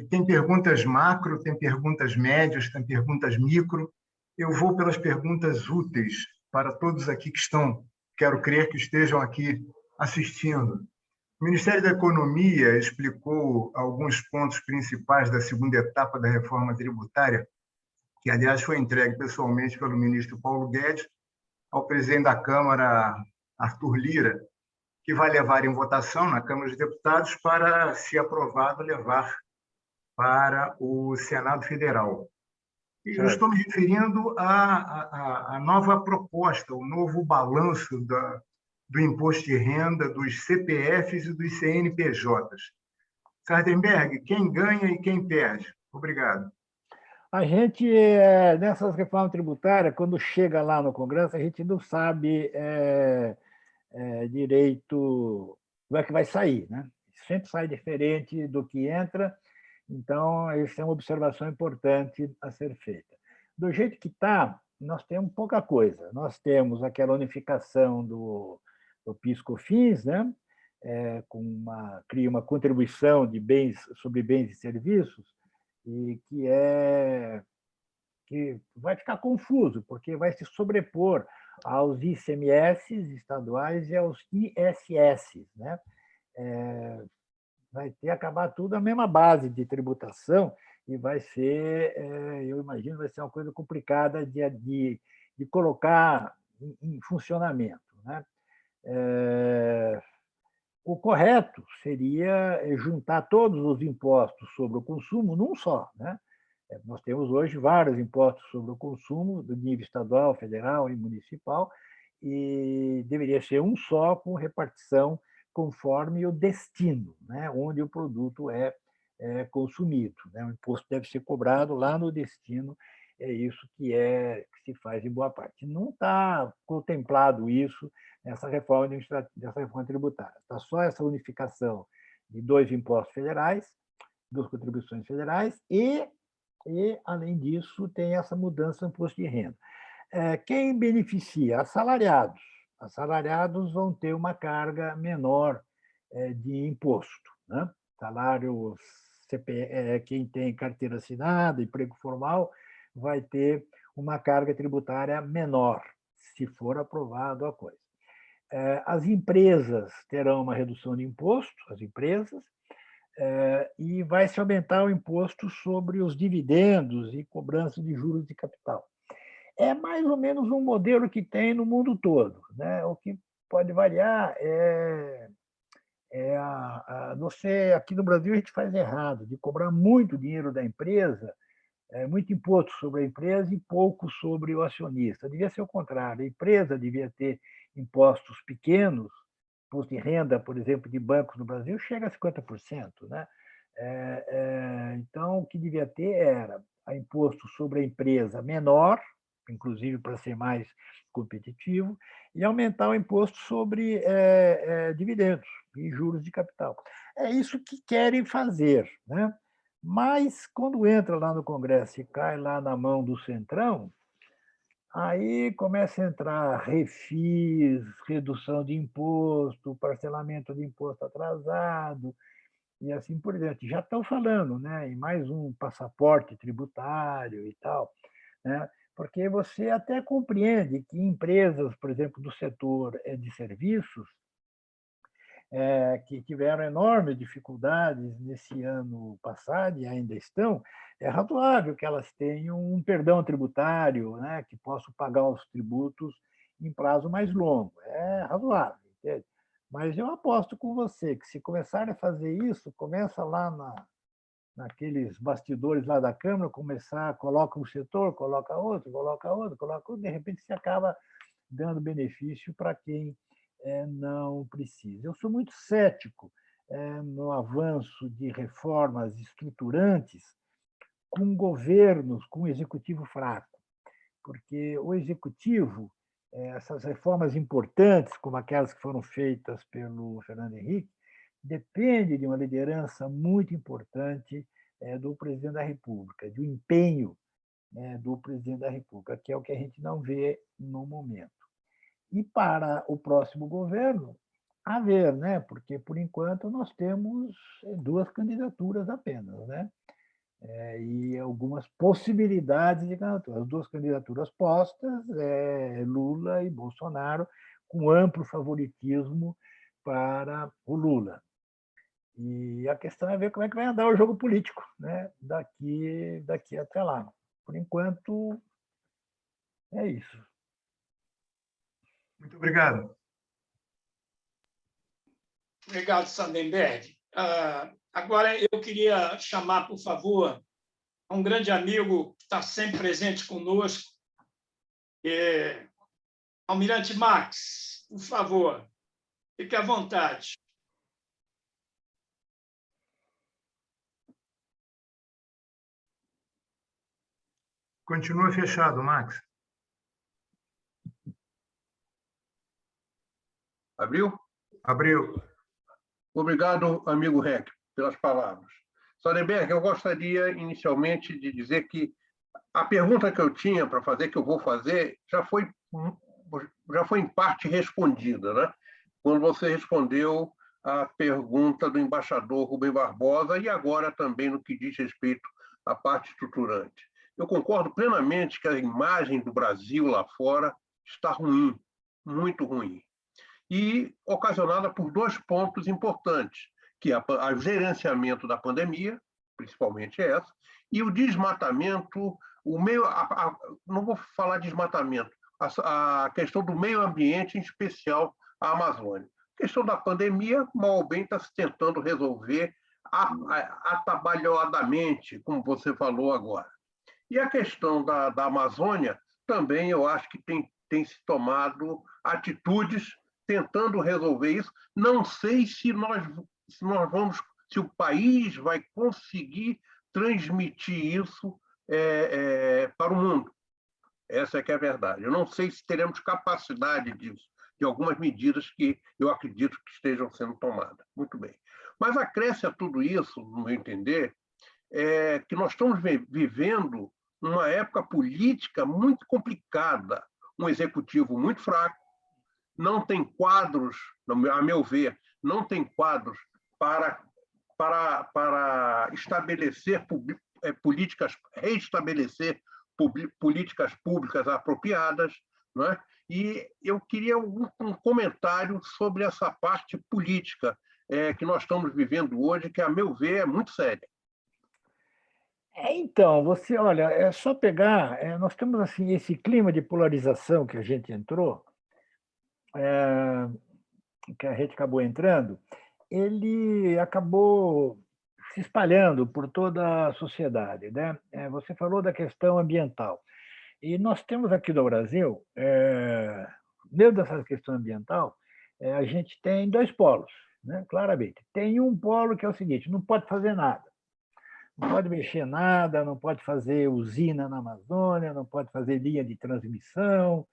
tem perguntas macro, tem perguntas médias, tem perguntas micro. Eu vou pelas perguntas úteis para todos aqui que estão, quero crer que estejam aqui assistindo. O Ministério da Economia explicou alguns pontos principais da segunda etapa da reforma tributária, que, aliás, foi entregue pessoalmente pelo ministro Paulo Guedes ao presidente da Câmara, Arthur Lira, que vai levar em votação na Câmara dos Deputados para, se aprovado, levar para o Senado Federal. E eu estou me referindo à nova proposta, o novo balanço do imposto de renda, dos CPFs e dos CNPJs. Sardenberg, quem ganha e quem perde? Obrigado. A gente, nessas reformas tributárias, quando chega lá no Congresso, a gente não sabe direito como é que vai sair, né? Sempre sai diferente do que entra, então essa é uma observação importante a ser feita. Do jeito que está, nós temos pouca coisa. Nós temos aquela unificação do PIS/COFINS, né? Cria uma contribuição de bens sobre bens e serviços, e que vai ficar confuso, porque vai se sobrepor aos ICMS estaduais e aos ISS, né? Vai acabar tudo a mesma base de tributação e vai ser, eu imagino, vai ser uma coisa complicada de colocar em funcionamento, né? O correto seria juntar todos os impostos sobre o consumo num só, né? Nós temos hoje vários impostos sobre o consumo, do nível estadual, federal e municipal, e deveria ser um só, com repartição conforme o destino, né, onde o produto é consumido, né? O imposto deve ser cobrado lá no destino, é isso que se faz em boa parte. Não está contemplado isso nessa reforma tributária. Está só essa unificação de 2 impostos federais, 2 contribuições federais, e, além disso, tem essa mudança no imposto de renda. Quem beneficia? Assalariados. Assalariados vão ter uma carga menor de imposto, né? Salário, quem tem carteira assinada, emprego formal, vai ter uma carga tributária menor, se for aprovado a coisa. As empresas terão uma redução de imposto, as empresas, e vai se aumentar o imposto sobre os dividendos e cobrança de juros de capital. É mais ou menos um modelo que tem no mundo todo, né? O que pode variar você, aqui no Brasil, a gente faz errado, de cobrar muito dinheiro da empresa, muito imposto sobre a empresa e pouco sobre o acionista. Devia ser o contrário, a empresa devia ter impostos pequenos, imposto de renda, por exemplo, de bancos no Brasil, chega a 50%. Né? Então, o que devia ter era imposto sobre a empresa menor, inclusive para ser mais competitivo, e aumentar o imposto sobre dividendos e juros de capital. É isso que querem fazer, né? Mas, quando entra lá no Congresso e cai lá na mão do Centrão, aí começa a entrar refis, redução de imposto, parcelamento de imposto atrasado, e assim por diante. Já estão falando, né, em mais um passaporte tributário e tal, né? Porque você até compreende que empresas, por exemplo, do setor de serviços, que tiveram enormes dificuldades nesse ano passado e ainda estão, é razoável que elas tenham um perdão tributário, né, que possam pagar os tributos em prazo mais longo. É razoável, entende? Mas eu aposto com você que, se começarem a fazer isso, começa lá naqueles bastidores lá da Câmara, coloca um setor, coloca outro, de repente se acaba dando benefício para quem não precisa. Eu sou muito cético no avanço de reformas estruturantes com governos, com executivo fraco, porque o executivo, essas reformas importantes, como aquelas que foram feitas pelo Fernando Henrique, depende de uma liderança muito importante do presidente da República, de um empenho do presidente da República, que é o que a gente não vê no momento. E para o próximo governo, a ver, né? Porque, por enquanto, nós temos 2 candidaturas apenas, né? E algumas possibilidades de candidatura. As 2 candidaturas postas, Lula e Bolsonaro, com amplo favoritismo para o Lula. E a questão é ver como é que vai andar o jogo político, né? daqui até lá. Por enquanto, é isso. Muito obrigado. Obrigado, Sandenberg. Agora, eu queria chamar, por favor, um grande amigo que está sempre presente conosco, Almirante Max, por favor, fique à vontade. Continua fechado, Max. Abriu? Abriu. Obrigado, amigo Rec, pelas palavras. Sandenberg, eu gostaria inicialmente de dizer que a pergunta que eu tinha para fazer, que eu vou fazer, já foi em parte respondida, né? Quando você respondeu a pergunta do embaixador Rubem Barbosa e agora também no que diz respeito à parte estruturante. Eu concordo plenamente que a imagem do Brasil lá fora está ruim, muito ruim, e ocasionada por 2 pontos importantes, que é o gerenciamento da pandemia, principalmente essa, e o desmatamento, não vou falar desmatamento, a questão do meio ambiente, em especial a Amazônia. A questão da pandemia, mal ou bem, está se tentando resolver atabalhoadamente, como você falou agora. E a questão da Amazônia, também eu acho que tem se tomado atitudes tentando resolver isso. Não sei se o país vai conseguir transmitir isso para o mundo. Essa é que é a verdade. Eu não sei se teremos capacidade disso, de algumas medidas que eu acredito que estejam sendo tomadas. Muito bem. Mas acresce a tudo isso, no meu entender, que nós estamos vivendo uma época política muito complicada, um executivo muito fraco, não tem quadros, a meu ver, não tem quadros para estabelecer políticas, reestabelecer políticas públicas apropriadas, não é? E eu queria um comentário sobre essa parte política que nós estamos vivendo hoje, que, a meu ver, é muito séria. Então, você, olha, é só pegar, nós temos assim esse clima de polarização que a gente entrou, que a gente acabou entrando, ele acabou se espalhando por toda a sociedade, né? Você falou da questão ambiental. E nós temos aqui no Brasil, dentro dessa questão ambiental, a gente tem dois polos, né? Claramente. Tem um polo que é o seguinte: não pode fazer nada. Não pode mexer nada, não pode fazer usina na Amazônia, não pode fazer linha de transmissão,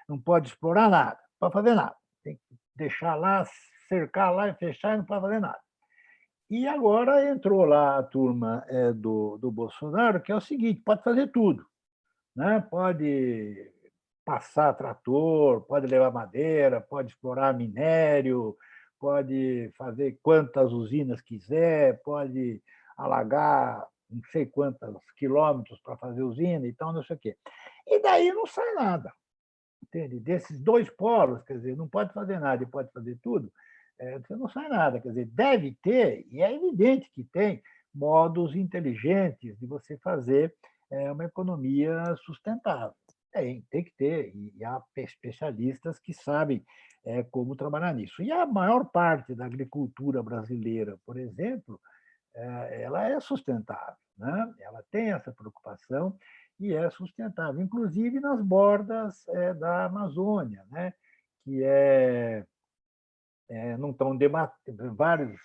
não pode explorar nada, não pode fazer nada. Tem que deixar lá, cercar lá e fechar e não pode fazer nada. E agora entrou lá a turma do Bolsonaro, que é o seguinte: pode fazer tudo, né? Pode passar trator, pode levar madeira, pode explorar minério, pode fazer quantas usinas quiser, pode alagar não sei quantos quilômetros para fazer usina e tal, não sei o quê. E daí não sai nada, entende? Desses dois polos, quer dizer, não pode fazer nada e pode fazer tudo, você não sai nada. Quer dizer, deve ter, e é evidente que tem, modos inteligentes de você fazer uma economia sustentável. Tem que ter, e há especialistas que sabem como trabalhar nisso. E a maior parte da agricultura brasileira, por exemplo, ela é sustentável, né? Ela tem essa preocupação e é sustentável, inclusive nas bordas da Amazônia, né? Que não estão vários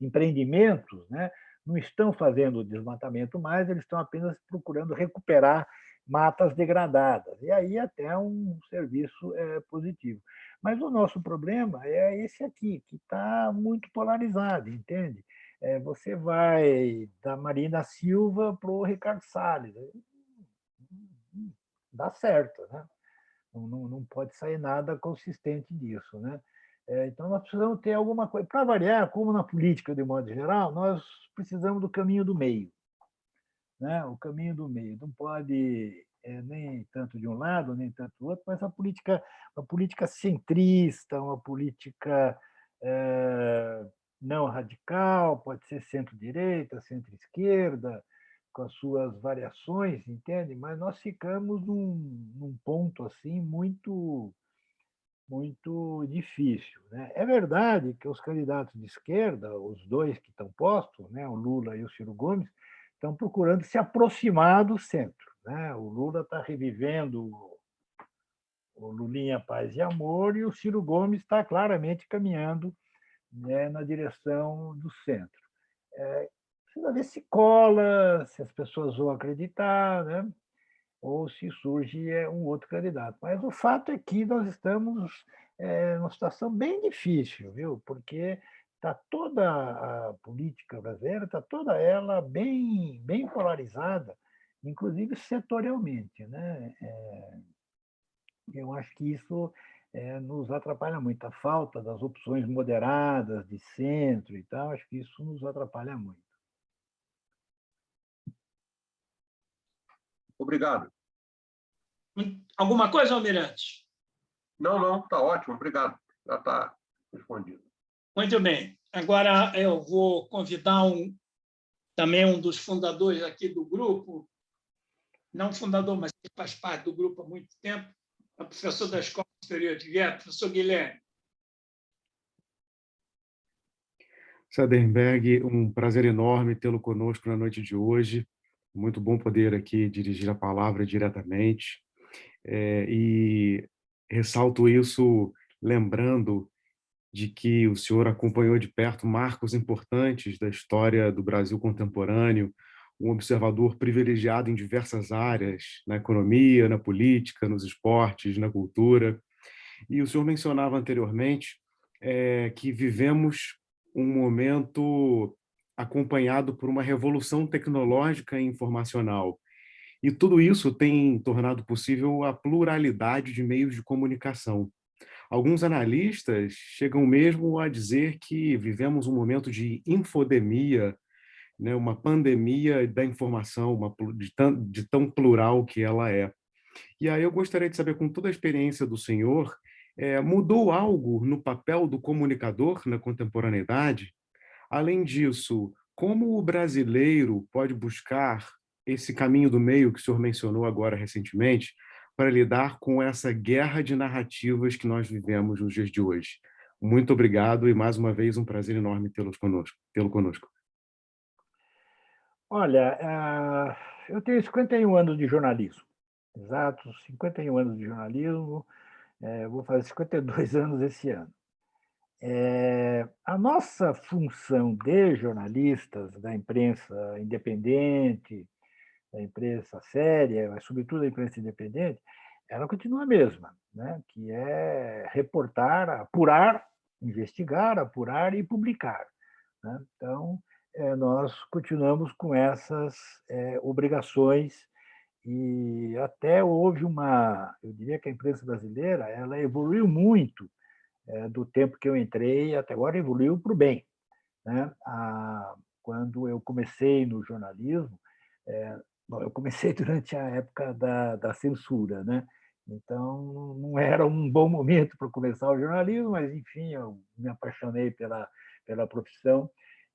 empreendimentos, né? Não estão fazendo desmatamento mais, eles estão apenas procurando recuperar matas degradadas. E aí até um serviço positivo. Mas o nosso problema é esse aqui, que está muito polarizado, entende? Você vai da Marina Silva para o Ricardo Salles. Dá certo, né? Não pode sair nada consistente disso, né? Então, nós precisamos ter alguma coisa. Para variar, como na política, de modo geral, nós precisamos do caminho do meio, né? O caminho do meio. Não pode nem tanto de um lado, nem tanto do outro, mas uma política centrista, uma política não radical, pode ser centro-direita, centro-esquerda, com as suas variações, entende? Mas nós ficamos num ponto assim muito difícil, né? É verdade que os candidatos de esquerda, os dois que estão postos, né, o Lula e o Ciro Gomes, estão procurando se aproximar do centro, né? O Lula está revivendo o Lulinha Paz e Amor e o Ciro Gomes está claramente caminhando, né, na direção do centro. Precisa ver se cola, se as pessoas vão acreditar, né? Ou se surge um outro candidato. Mas o fato é que nós estamos numa situação bem difícil, viu? Porque está toda a política brasileira, está toda ela bem polarizada, inclusive setorialmente, né? Eu acho que isso nos atrapalha muito. A falta das opções moderadas, de centro e tal, acho que isso nos atrapalha muito. Obrigado. Alguma coisa, Almirante? Não, está ótimo, obrigado. Já está respondido. Muito bem. Agora eu vou convidar também um dos fundadores aqui do grupo, não fundador, mas que faz parte do grupo há muito tempo, é o professor da Escola Superior de Guerra, professor Guilherme. Sardenberg, um prazer enorme tê-lo conosco na noite de hoje. Muito bom poder aqui dirigir a palavra diretamente. E ressalto isso lembrando de que o senhor acompanhou de perto marcos importantes da história do Brasil contemporâneo, um observador privilegiado em diversas áreas, na economia, na política, nos esportes, na cultura. E o senhor mencionava anteriormente que vivemos um momento acompanhado por uma revolução tecnológica e informacional. E tudo isso tem tornado possível a pluralidade de meios de comunicação. Alguns analistas chegam mesmo a dizer que vivemos um momento de infodemia, né, uma pandemia da informação, de tão plural que ela é. E aí eu gostaria de saber, com toda a experiência do senhor, mudou algo no papel do comunicador na contemporaneidade? Além disso, como o brasileiro pode buscar esse caminho do meio que o senhor mencionou agora recentemente, para lidar com essa guerra de narrativas que nós vivemos nos dias de hoje? Muito obrigado e, mais uma vez, um prazer enorme tê-lo conosco. Olha, eu tenho 51 anos de jornalismo, exatos 51 anos de jornalismo, vou fazer 52 anos esse ano. A nossa função de jornalistas da imprensa independente, da imprensa séria, mas sobretudo da imprensa independente, ela continua a mesma, né? Que é reportar, apurar, investigar, apurar e publicar, né? Então, nós continuamos com essas obrigações e até houve eu diria que a imprensa brasileira ela evoluiu muito do tempo que eu entrei até agora, evoluiu para o bem, né? Quando eu comecei no jornalismo, bom, eu comecei durante a época da censura, né? Então, não era um bom momento para começar o jornalismo, mas, enfim, eu me apaixonei pela profissão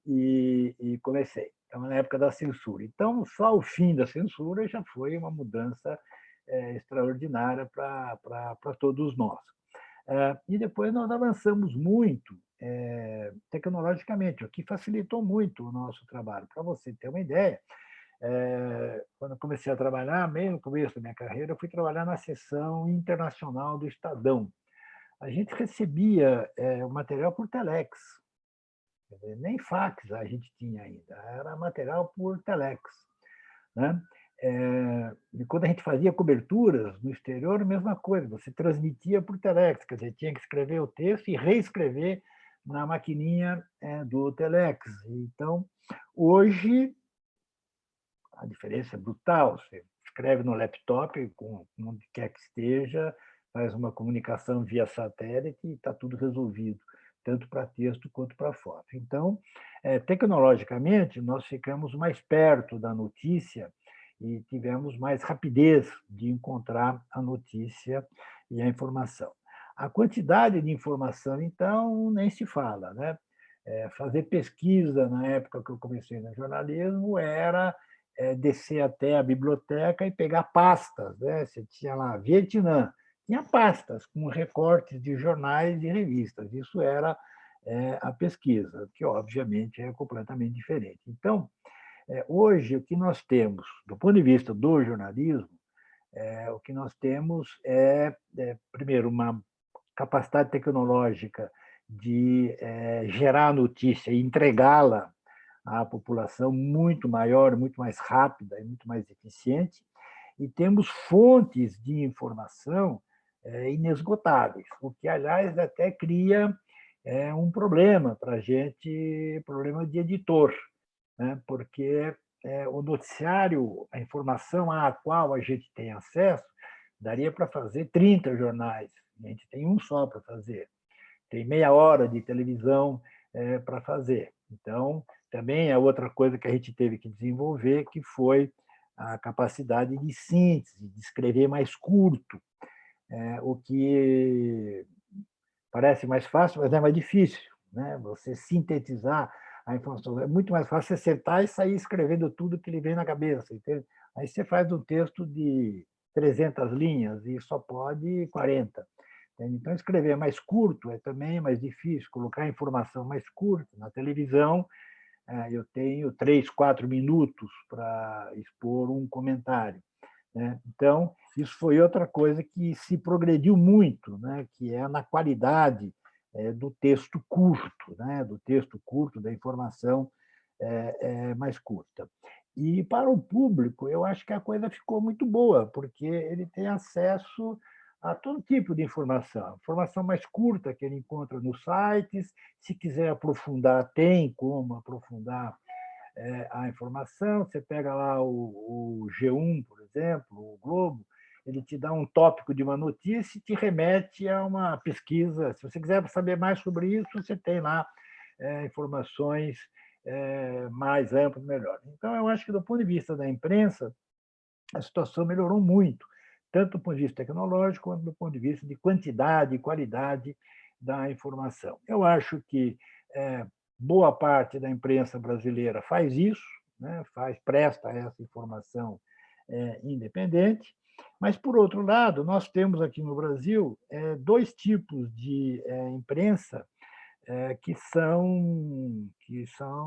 e comecei. Então, na época da censura. Então, só o fim da censura já foi uma mudança extraordinária para todos nós. E depois nós avançamos muito tecnologicamente, o que facilitou muito o nosso trabalho. Para você ter uma ideia, quando eu comecei a trabalhar, bem no começo da minha carreira, eu fui trabalhar na seção internacional do Estadão. A gente recebia o material por telex, nem fax a gente tinha ainda, era material por telex, né? E quando a gente fazia coberturas no exterior, a mesma coisa, você transmitia por telex, quer dizer, tinha que escrever o texto e reescrever na maquininha do telex. Então, hoje, a diferença é brutal. Você escreve no laptop, onde quer que esteja, faz uma comunicação via satélite e está tudo resolvido, tanto para texto quanto para foto. Então, tecnologicamente, nós ficamos mais perto da notícia e tivemos mais rapidez de encontrar a notícia e a informação. A quantidade de informação, então, nem se fala, né? Fazer pesquisa na época que eu comecei no jornalismo era descer até a biblioteca e pegar pastas, né? Você tinha lá Vietnã, tinha pastas com recortes de jornais e revistas. Isso era a pesquisa, que obviamente é completamente diferente. Então, hoje, o que nós temos, do ponto de vista do jornalismo, o que nós temos primeiro, uma capacidade tecnológica de gerar notícia e entregá-la à população muito maior, muito mais rápida e muito mais eficiente, e temos fontes de informação inesgotáveis, o que, aliás, até cria um problema para a gente, problema de editor, né? Porque o noticiário, a informação à qual a gente tem acesso, daria para fazer 30 jornais, a gente tem um só para fazer, tem meia hora de televisão para fazer. Então, também é outra coisa que a gente teve que desenvolver, que foi a capacidade de síntese, de escrever mais curto, o que parece mais fácil, mas é mais difícil, né? Você sintetizar a informação. É muito mais fácil você sentar e sair escrevendo tudo que lhe vem na cabeça. Entende? Aí você faz um texto de 300 linhas e só pode 40. Entende? Então, escrever mais curto é também mais difícil, colocar informação mais curta. Na televisão, eu tenho 3, 4 minutos para expor um comentário, né? Então, isso foi outra coisa que se progrediu muito, né? Que é na qualidade do texto curto, né? Do texto curto, da informação mais curta. E para o público, eu acho que a coisa ficou muito boa, porque ele tem acesso a todo tipo de informação. Informação mais curta que ele encontra nos sites, se quiser aprofundar, tem como aprofundar a informação. Você pega lá o G1, por exemplo, o Globo, ele te dá um tópico de uma notícia e te remete a uma pesquisa. Se você quiser saber mais sobre isso, você tem lá informações mais amplas, melhor. Então, eu acho que, do ponto de vista da imprensa, a situação melhorou muito. tanto do ponto de vista tecnológico quanto do ponto de vista de quantidade e qualidade da informação. Eu acho que boa parte da imprensa brasileira faz isso, né? Presta essa informação independente, mas, por outro lado, nós temos aqui no Brasil dois tipos de imprensa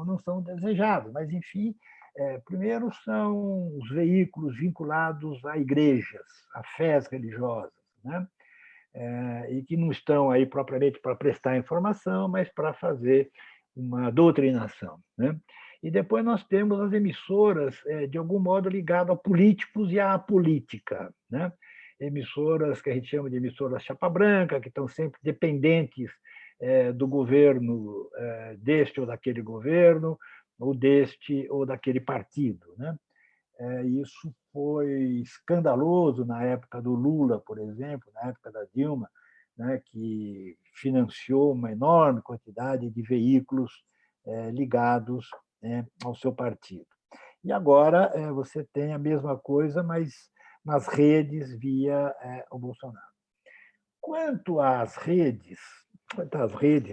não são desejáveis, mas, enfim, primeiro são os veículos vinculados a igrejas, a fés religiosas, né? E que não estão aí propriamente para prestar informação, mas para fazer uma doutrinação, né? E depois nós temos as emissoras, de algum modo, ligadas a políticos e à política, né? Emissoras que a gente chama de emissoras chapa branca, que estão sempre dependentes do governo, deste ou daquele governo, ou deste ou daquele partido, né? Isso foi escandaloso na época do Lula, por exemplo, na época da Dilma, né, que financiou uma enorme quantidade de veículos ligados, né, ao seu partido. E agora você tem a mesma coisa, mas nas redes via o Bolsonaro. Quanto às redes,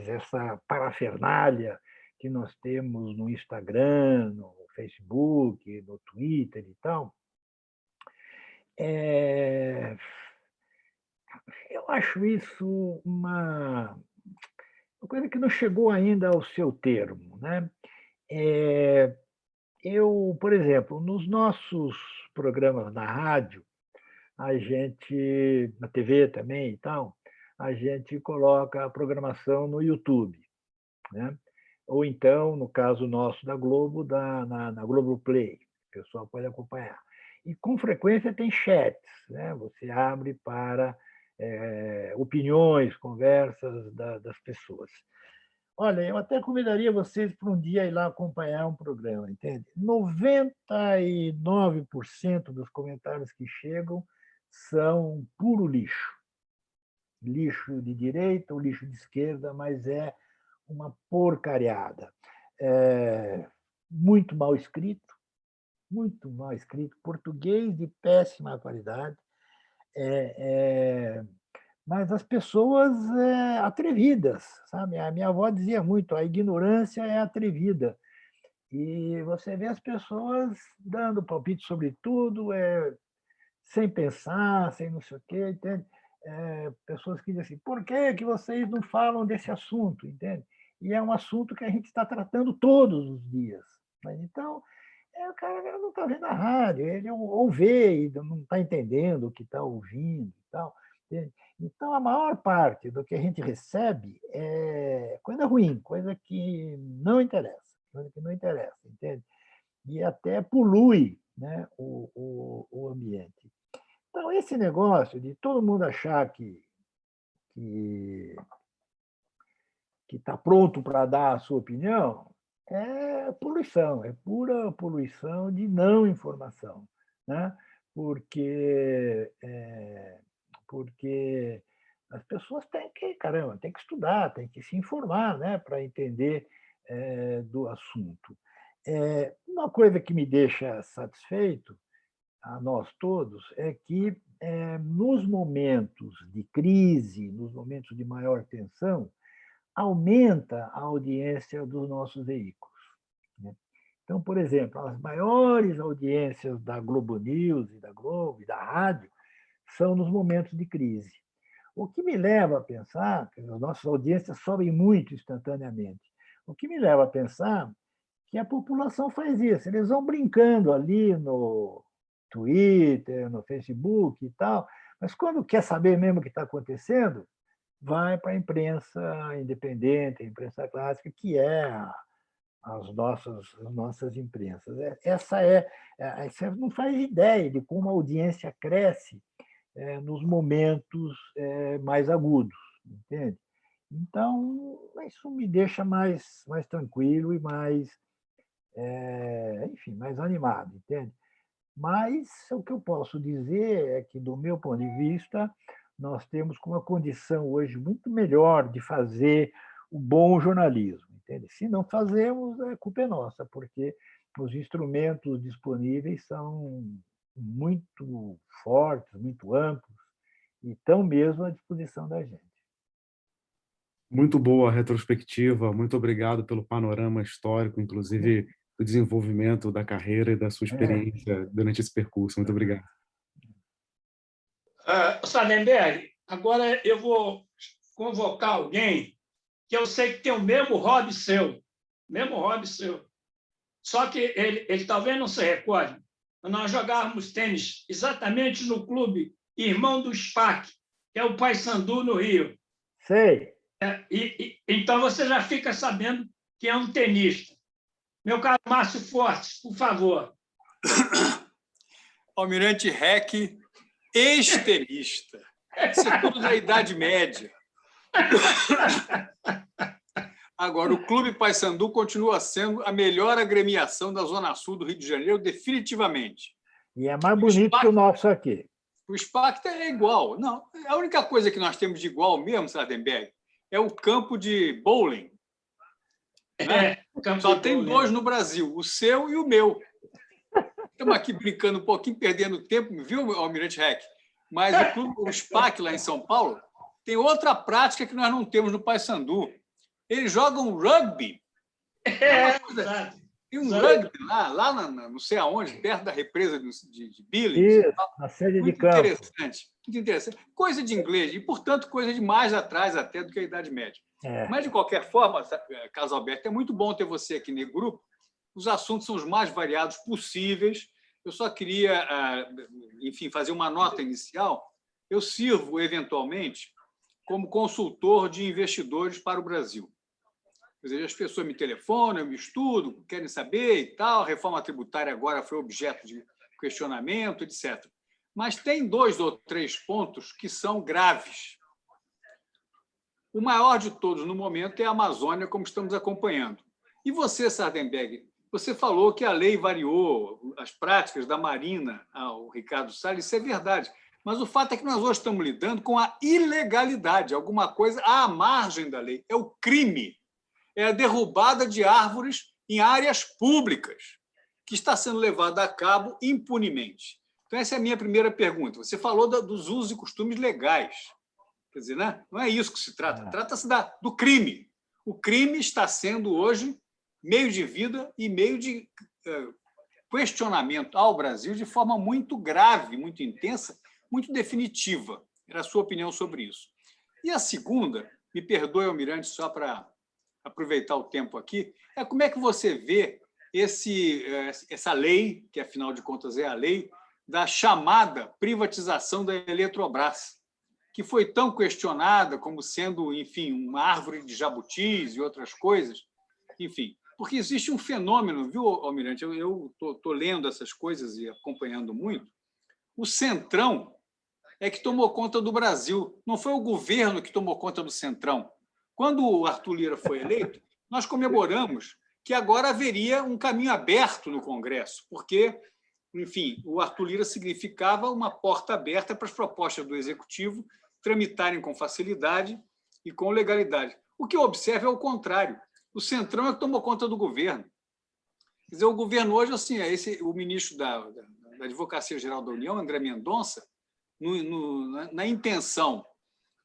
essa parafernália que nós temos no Instagram, no Facebook, no Twitter e tal, eu acho isso uma coisa que não chegou ainda ao seu termo, né? Eu, por exemplo, nos nossos programas na rádio, na TV também e tal, a gente coloca a programação no YouTube, né? Ou então, no caso nosso da Globo, na Globoplay, o pessoal pode acompanhar. E, com frequência, tem chats, né? Você abre para opiniões, conversas das pessoas. Olha, eu até convidaria vocês para um dia ir lá acompanhar um programa, entende? 99% dos comentários que chegam são puro lixo. Lixo de direita ou lixo de esquerda, mas é uma porcariada. Muito mal escrito, português de péssima qualidade, mas as pessoas atrevidas, sabe? A minha avó dizia muito, a ignorância é atrevida. E você vê as pessoas dando palpite sobre tudo, sem pensar, sem não sei o quê, entende? Pessoas que dizem assim, por que vocês não falam desse assunto, entende? E é um assunto que a gente está tratando todos os dias. Mas, então, o cara não está vendo a rádio, ele ou vê e não está entendendo o que está ouvindo e tal, entende? Então, a maior parte do que a gente recebe é coisa ruim, coisa que não interessa, entende? E até polui, né, o ambiente. Então, esse negócio de todo mundo achar que está pronto para dar a sua opinião é poluição, é pura poluição de não informação, né? Porque as pessoas têm que estudar, têm que se informar, né, para entender do assunto. Uma coisa que me deixa satisfeito, a nós todos, é que, nos momentos de crise, nos momentos de maior tensão, aumenta a audiência dos nossos veículos, né? Então, por exemplo, as maiores audiências da Globo News e da Globo e da rádio são nos momentos de crise. O que me leva a pensar, que as nossas audiências sobem muito instantaneamente, o que me leva a pensar que a população faz isso. Eles vão brincando ali no Twitter, no Facebook e tal, mas quando quer saber mesmo o que está acontecendo, vai para a imprensa independente, a imprensa clássica, que é as nossas imprensas. Você não faz ideia de como a audiência cresce nos momentos mais agudos, entende? Então, isso me deixa mais tranquilo e enfim, mais animado, entende? Mas o que eu posso dizer é que, do meu ponto de vista, nós temos uma condição hoje muito melhor de fazer o bom jornalismo, entende? Se não fazemos, a culpa é nossa, porque os instrumentos disponíveis são muito fortes, muito amplos, e estão mesmo à disposição da gente. Muito boa a retrospectiva, muito obrigado pelo panorama histórico, inclusive do desenvolvimento da carreira e da sua experiência durante esse percurso. Muito obrigado. Sardenberg, agora eu vou convocar alguém que eu sei que tem o mesmo hobby seu, só que ele talvez não se recorde. Nós jogávamos tênis exatamente no clube Irmão do SPAC, que é o Paysandu, no Rio. Sei. Então, você já fica sabendo que é um tenista. Meu caro Márcio Fortes, por favor. Almirante Heck, ex-tenista. Isso é tudo da Idade Média. Agora, o Clube Paysandu continua sendo a melhor agremiação da Zona Sul do Rio de Janeiro, definitivamente. E é mais bonito que o nosso aqui. O SPAC é igual. Não, a única coisa que nós temos de igual mesmo, Sardenberg, é o campo de bowling. Né? Só tem dois no Brasil, o seu e o meu. Estamos aqui brincando um pouquinho, perdendo tempo, viu, Almirante Heck? Mas o SPAC, lá em São Paulo, tem outra prática que nós não temos no Paysandu. Eles jogam rugby. Tem um rugby lá não sei aonde, perto da represa de Billings. Isso, na sede de campo. Muito interessante. Coisa de inglês, e, portanto, coisa de mais atrás até do que a Idade Média. Mas, de qualquer forma, Carlos Alberto, é muito bom ter você aqui no grupo. Os assuntos são os mais variados possíveis. Eu só queria, enfim, fazer uma nota inicial. Eu sirvo, eventualmente, como consultor de investidores para o Brasil. Quer dizer, as pessoas me telefonam, eu me estudo, querem saber e tal. A reforma tributária agora foi objeto de questionamento, etc. Mas tem 2 ou 3 pontos que são graves. O maior de todos, no momento, é a Amazônia, como estamos acompanhando. E você, Sardenberg, você falou que a lei variou, as práticas da Marina ao Ricardo Salles, isso é verdade. Mas o fato é que nós hoje estamos lidando com a ilegalidade, alguma coisa à margem da lei. É o crime, é a derrubada de árvores em áreas públicas, que está sendo levada a cabo impunemente. Então, essa é a minha primeira pergunta. Você falou dos usos e costumes legais. Quer dizer, né? Não é isso que se trata. Trata-se do crime. O crime está sendo, hoje, meio de vida e meio de questionamento ao Brasil de forma muito grave, muito intensa, muito definitiva. Era a sua opinião sobre isso. E a segunda, me perdoe, Almirante, só para aproveitar o tempo aqui, é como é que você vê essa lei, que afinal de contas é a lei, da chamada privatização da Eletrobras, que foi tão questionada como sendo, enfim, uma árvore de jabutis e outras coisas. Enfim, porque existe um fenômeno, viu, Almirante? Eu estou lendo essas coisas e acompanhando muito. O Centrão é que tomou conta do Brasil. Não foi o governo que tomou conta do Centrão. Quando o Arthur Lira foi eleito, nós comemoramos que agora haveria um caminho aberto no Congresso, porque, enfim, o Arthur Lira significava uma porta aberta para as propostas do Executivo tramitarem com facilidade e com legalidade. O que eu observo é o contrário. O Centrão é que tomou conta do governo. Quer dizer, o governo hoje, assim, o ministro da Advocacia Geral da União, André Mendonça, na intenção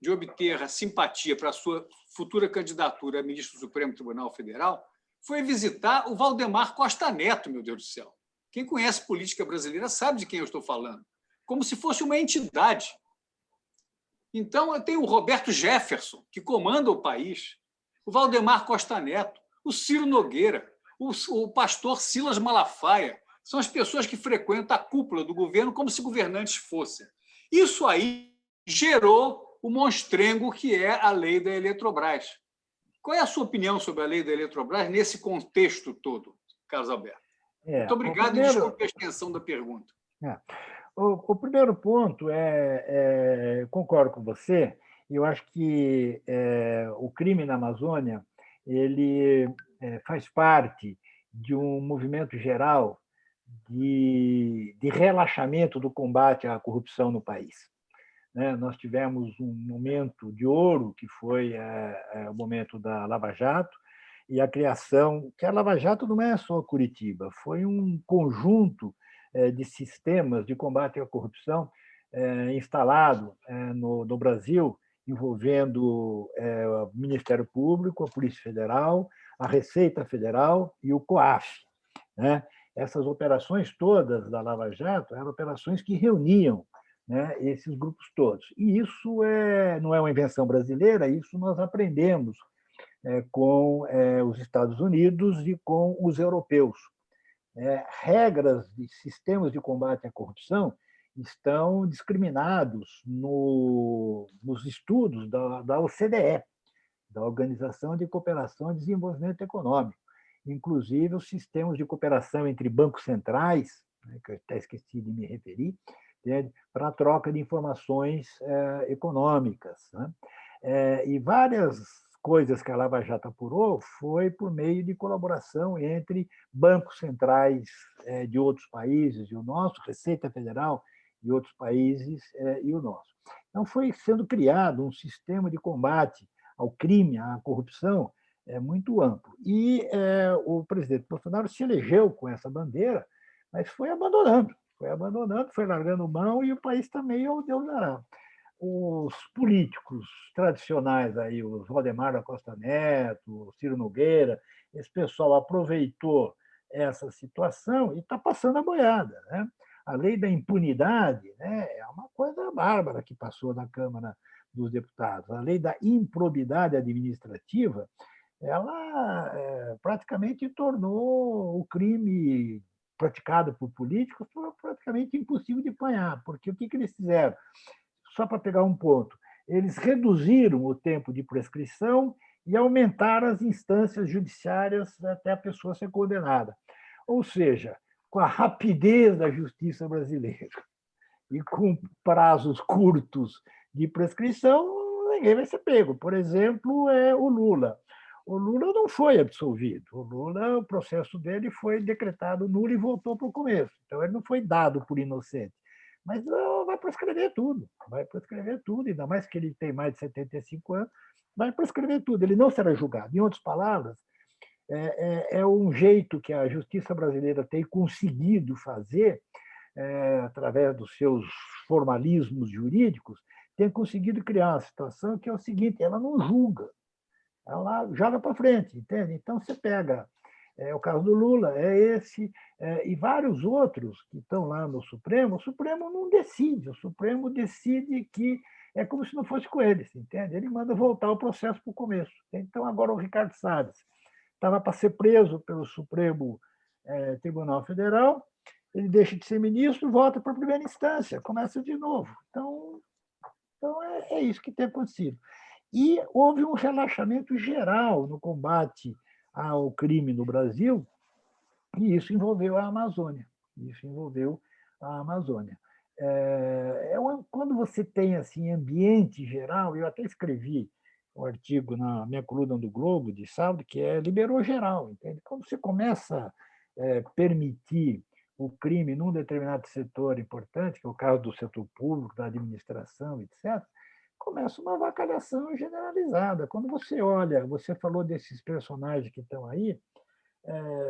de obter a simpatia para a sua futura candidatura a ministro do Supremo Tribunal Federal, foi visitar o Valdemar Costa Neto, meu Deus do céu. Quem conhece política brasileira sabe de quem eu estou falando. Como se fosse uma entidade. Então, tem o Roberto Jefferson, que comanda o país, o Valdemar Costa Neto, o Ciro Nogueira, o pastor Silas Malafaia. São as pessoas que frequentam a cúpula do governo como se governantes fossem. Isso aí gerou o monstrengo que é a lei da Eletrobras. Qual é a sua opinião sobre a lei da Eletrobras nesse contexto todo, Carlos Alberto? Muito obrigado e desculpe a extensão da pergunta. O primeiro ponto concordo com você, eu acho que o crime na Amazônia ele faz parte de um movimento geral de relaxamento do combate à corrupção no país. Nós tivemos um momento de ouro, que foi o momento da Lava Jato, e a criação, que a Lava Jato não é só Curitiba, foi um conjunto de sistemas de combate à corrupção instalado no Brasil, envolvendo o Ministério Público, a Polícia Federal, a Receita Federal e o COAF, né? Essas operações todas da Lava Jato eram operações que reuniam, né, esses grupos todos. E isso não é uma invenção brasileira, isso nós aprendemos com os Estados Unidos e com os europeus. Regras de sistemas de combate à corrupção estão discriminados nos estudos da OCDE, da Organização de Cooperação e Desenvolvimento Econômico. Inclusive, os sistemas de cooperação entre bancos centrais, né, que eu até esqueci de me referir, para a troca de informações econômicas, né? E várias coisas que a Lava Jato apurou foi por meio de colaboração entre bancos centrais de outros países e o nosso, Receita Federal de outros países e o nosso. Então, foi sendo criado um sistema de combate ao crime, à corrupção, muito amplo. E o presidente Bolsonaro se elegeu com essa bandeira, mas foi abandonando, foi largando mão e o país está meio ao Deus dará. Os políticos tradicionais, aí, os Valdemar da Costa Neto, o Ciro Nogueira, esse pessoal aproveitou essa situação e está passando a boiada, né? A lei da impunidade, né, é uma coisa bárbara que passou na Câmara dos Deputados. A lei da improbidade administrativa, ela praticamente tornou o crime praticado por políticos praticamente impossível de apanhar, porque o que eles fizeram? Só para pegar um ponto, eles reduziram o tempo de prescrição e aumentaram as instâncias judiciárias até a pessoa ser condenada. Ou seja, com a rapidez da justiça brasileira e com prazos curtos de prescrição, ninguém vai ser pego. Por exemplo, o Lula. O Lula não foi absolvido. O Lula, o processo dele foi decretado nulo e voltou para o começo. Então, ele não foi dado por inocente. Mas vai prescrever tudo, ainda mais que ele tem mais de 75 anos, vai prescrever tudo, ele não será julgado. Em outras palavras, é um jeito que a justiça brasileira tem conseguido fazer, através dos seus formalismos jurídicos, tem conseguido criar uma situação que é o seguinte: ela não julga, ela joga para frente, entende? Então, você pega o caso do Lula, e vários outros que estão lá no Supremo. O Supremo não decide, o Supremo decide que é como se não fosse com eles, entende? Ele manda voltar o processo para o começo. Então, agora o Ricardo Salles estava para ser preso pelo Supremo Tribunal Federal, ele deixa de ser ministro, volta para a primeira instância, começa de novo. Então é isso que tem acontecido. E houve um relaxamento geral no combate ao crime no Brasil, e isso envolveu a Amazônia. Quando você tem assim, ambiente geral, eu até escrevi um artigo na minha coluna do Globo, de sábado, que liberou geral. Entende? Quando você começa a permitir o crime num determinado setor importante, que é o caso do setor público, da administração, etc., começa uma avacalhação generalizada. Quando você olha, você falou desses personagens que estão aí,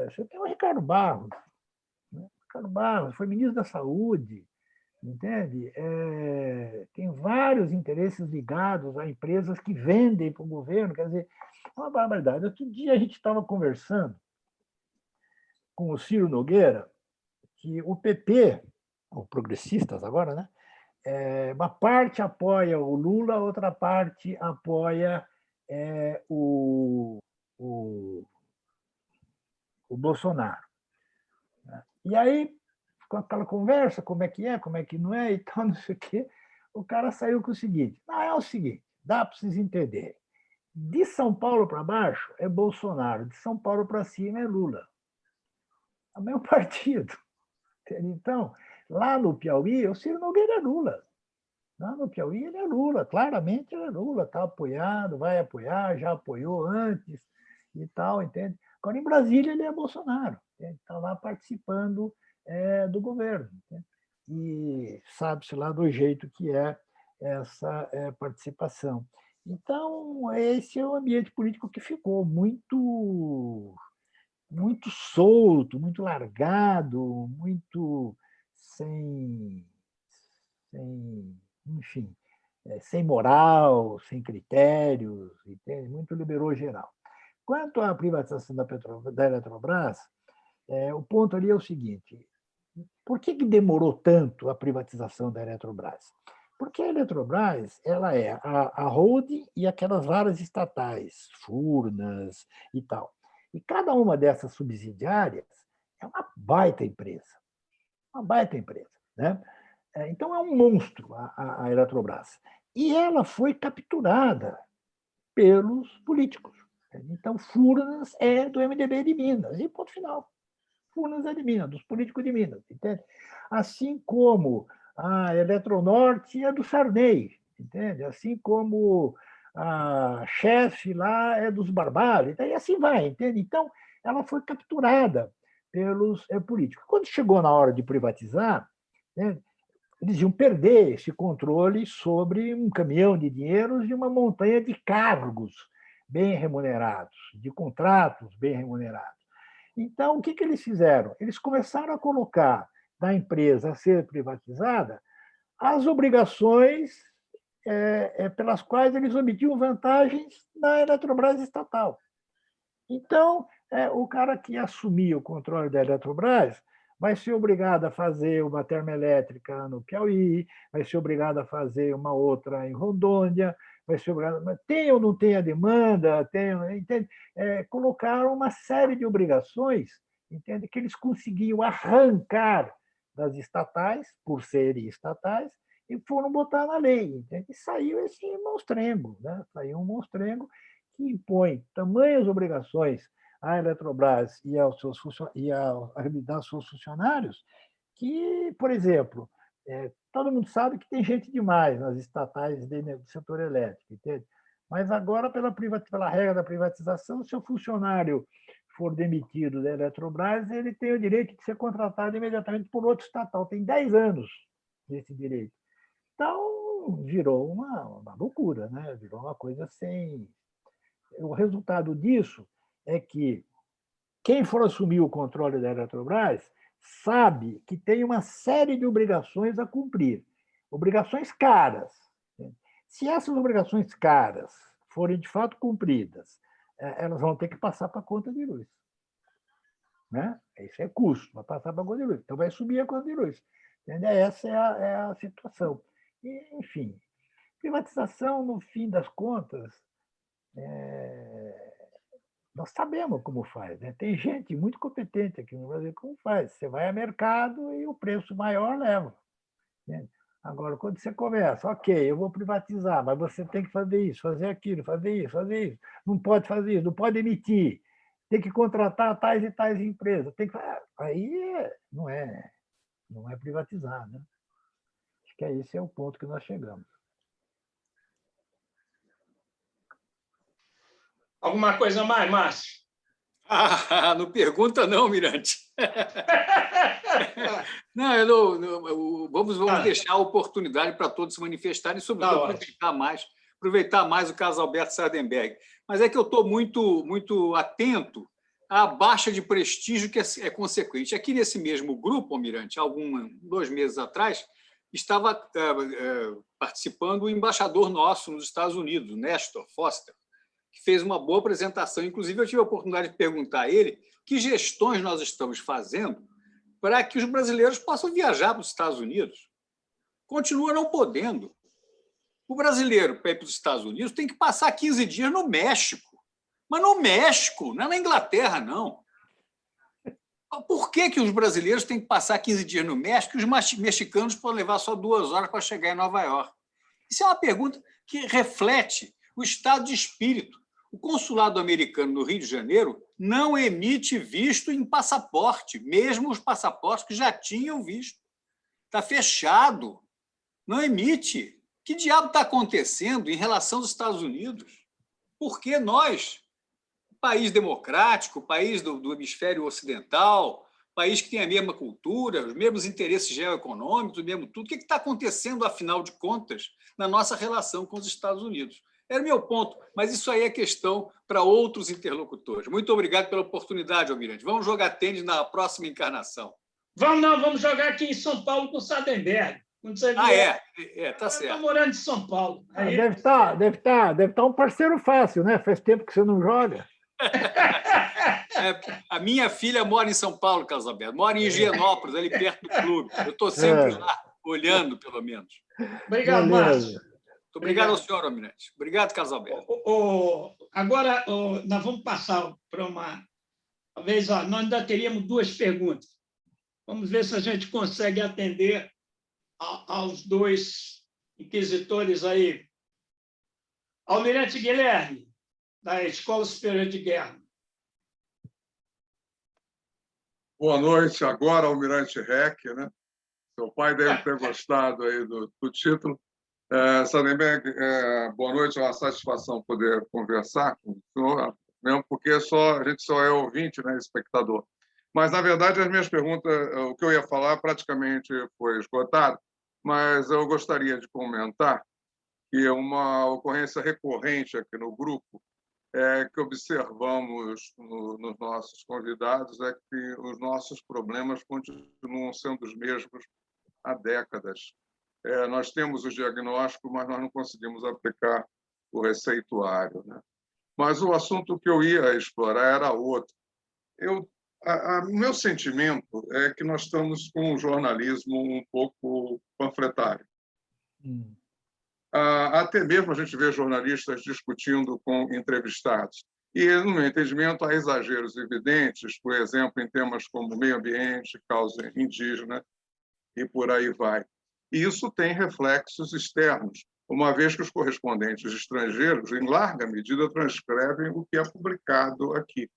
você tem o Ricardo Barros. Né? Ricardo Barros foi ministro da Saúde, entende? Tem vários interesses ligados a empresas que vendem para o governo. Quer dizer, é uma barbaridade. Outro dia a gente estava conversando com o Ciro Nogueira, que o PP, os progressistas agora, né? Uma parte apoia o Lula, outra parte apoia o Bolsonaro. E aí, com aquela conversa, como é que não é, e tal, não sei o quê, o cara saiu com o seguinte: é o seguinte, dá para vocês entenderem. De São Paulo para baixo é Bolsonaro, de São Paulo para cima é Lula. É o mesmo partido. Então, lá no Piauí, o Ciro Nogueira é Lula. Lá no Piauí, ele é Lula, claramente ele é Lula, está apoiado, vai apoiar, já apoiou antes e tal, entende? Agora, em Brasília, ele é Bolsonaro, está lá participando do governo. Entende? E sabe-se lá do jeito que é essa participação. Então, esse é o ambiente político que ficou muito solto, muito largado, muito enfim, sem moral, sem critérios, entende? Muito liberou geral. Quanto à privatização da Eletrobras, o ponto ali é o seguinte: por que demorou tanto a privatização da Eletrobras? Porque a Eletrobras ela é a holding e aquelas várias estatais, Furnas e tal. E cada uma dessas subsidiárias é uma baita empresa. Uma baita empresa. Né? Então, é um monstro a Eletrobras. E ela foi capturada pelos políticos. Então, Furnas é do MDB de Minas, e ponto final. Furnas é de Minas, dos políticos de Minas, entende? Assim como a Eletronorte é do Sarney, entende? Assim como a chefe lá é dos Barbalhos, e assim vai, entende? Então, ela foi capturada pelos políticos. Quando chegou na hora de privatizar, né, eles iam perder esse controle sobre um caminhão de dinheiros e uma montanha de cargos bem remunerados, de contratos bem remunerados. Então, o que eles fizeram? Eles começaram a colocar na empresa a ser privatizada as obrigações pelas quais eles obtinham vantagens na Eletrobras estatal. Então, o cara que assumir o controle da Eletrobras vai ser obrigado a fazer uma termoelétrica no Piauí, vai ser obrigado a fazer uma outra em Rondônia, vai ser obrigado... Tem ou não tem a demanda? Entende? Colocaram uma série de obrigações, entende? Que eles conseguiam arrancar das estatais, por serem estatais, e foram botar na lei. Entende? E saiu esse monstrengo, né? Saiu um monstrengo que impõe tamanhas obrigações à Eletrobras e aos seus funcionários, que, por exemplo, todo mundo sabe que tem gente demais nas estatais do setor elétrico, entende? Mas agora, pela regra da privatização, se o funcionário for demitido da Eletrobras, ele tem o direito de ser contratado imediatamente por outro estatal. Tem 10 anos desse direito. Então, virou uma loucura, né? Virou uma coisa sem... O resultado disso é que quem for assumir o controle da Eletrobras sabe que tem uma série de obrigações a cumprir, obrigações caras. Se essas obrigações caras forem de fato cumpridas, elas vão ter que passar para a conta de luz. Né? Isso é custo, vai passar para a conta de luz. Então, vai subir a conta de luz. Entende? Essa é a situação. E, enfim, privatização, no fim das contas, nós sabemos como faz. Né? Tem gente muito competente aqui no Brasil como faz. Você vai ao mercado e o preço maior leva. Entende? Agora, quando você começa, ok, eu vou privatizar, mas você tem que fazer isso, fazer aquilo, fazer isso, não pode fazer isso, não pode emitir, tem que contratar tais e tais empresas, tem que... aí não é privatizar. Né? Acho que esse é o ponto que nós chegamos. Alguma coisa mais, Márcio? Não pergunta não, Mirante. Vamos deixar a oportunidade para todos se manifestarem e, sobretudo, aproveitar mais o caso Alberto Sardenberg. Mas é que eu estou muito atento à baixa de prestígio que é consequente. Aqui nesse mesmo grupo, Almirante, 2 meses atrás, estava participando o embaixador nosso nos Estados Unidos, Nestor Foster, que fez uma boa apresentação. Inclusive, eu tive a oportunidade de perguntar a ele que gestões nós estamos fazendo para que os brasileiros possam viajar para os Estados Unidos. Continua não podendo. O brasileiro, para ir para os Estados Unidos, tem que passar 15 dias no México. Mas no México, não é na Inglaterra, não. Por que os brasileiros têm que passar 15 dias no México e os mexicanos podem levar só 2 horas para chegar em Nova York? Isso é uma pergunta que reflete o estado de espírito. O consulado americano no Rio de Janeiro não emite visto em passaporte, mesmo os passaportes que já tinham visto. Está fechado. Não emite. Que diabo está acontecendo em relação aos Estados Unidos? Por que nós, país democrático, país do hemisfério ocidental, país que tem a mesma cultura, os mesmos interesses geoeconômicos, o mesmo tudo, o que está acontecendo, afinal de contas, na nossa relação com os Estados Unidos? Era o meu ponto, mas isso aí é questão para outros interlocutores. Muito obrigado pela oportunidade, Almirante. Vamos jogar tênis na próxima encarnação. Vamos jogar aqui em São Paulo com o Sardenberg. Quando você vier, tá certo. Estou morando em São Paulo. Aí... Deve estar um parceiro fácil, né? Faz tempo que você não joga. A minha filha mora em São Paulo, Carlos Alberto. Mora em Higienópolis, ali perto do clube. Eu estou sempre lá, olhando, pelo menos. Obrigado, Márcio. Muito obrigado ao senhor, Almirante. Obrigado, Carlos Alberto. Agora, nós vamos passar para uma... Talvez, nós ainda teríamos 2 perguntas. Vamos ver se a gente consegue atender aos 2 inquisitores aí. Almirante Guilherme, da Escola Superior de Guerra. Boa noite. Agora, Almirante Reck, né? Seu pai deve ter gostado aí do título. Sardenberg, boa noite. É uma satisfação poder conversar com o senhor, mesmo porque a gente só é ouvinte, né, espectador. Mas, na verdade, as minhas perguntas, o que eu ia falar praticamente foi esgotado, mas eu gostaria de comentar que uma ocorrência recorrente aqui no grupo que observamos nos nossos convidados é que os nossos problemas continuam sendo os mesmos há décadas. Nós temos o diagnóstico, mas nós não conseguimos aplicar o receituário, né? Mas o assunto que eu ia explorar era outro. O meu sentimento é que nós estamos com um jornalismo um pouco panfletário. Até mesmo a gente vê jornalistas discutindo com entrevistados. E, no meu entendimento, há exageros evidentes, por exemplo, em temas como meio ambiente, causa indígena e por aí vai. E isso tem reflexos externos, uma vez que os correspondentes estrangeiros, em larga medida, transcrevem o que é publicado aqui.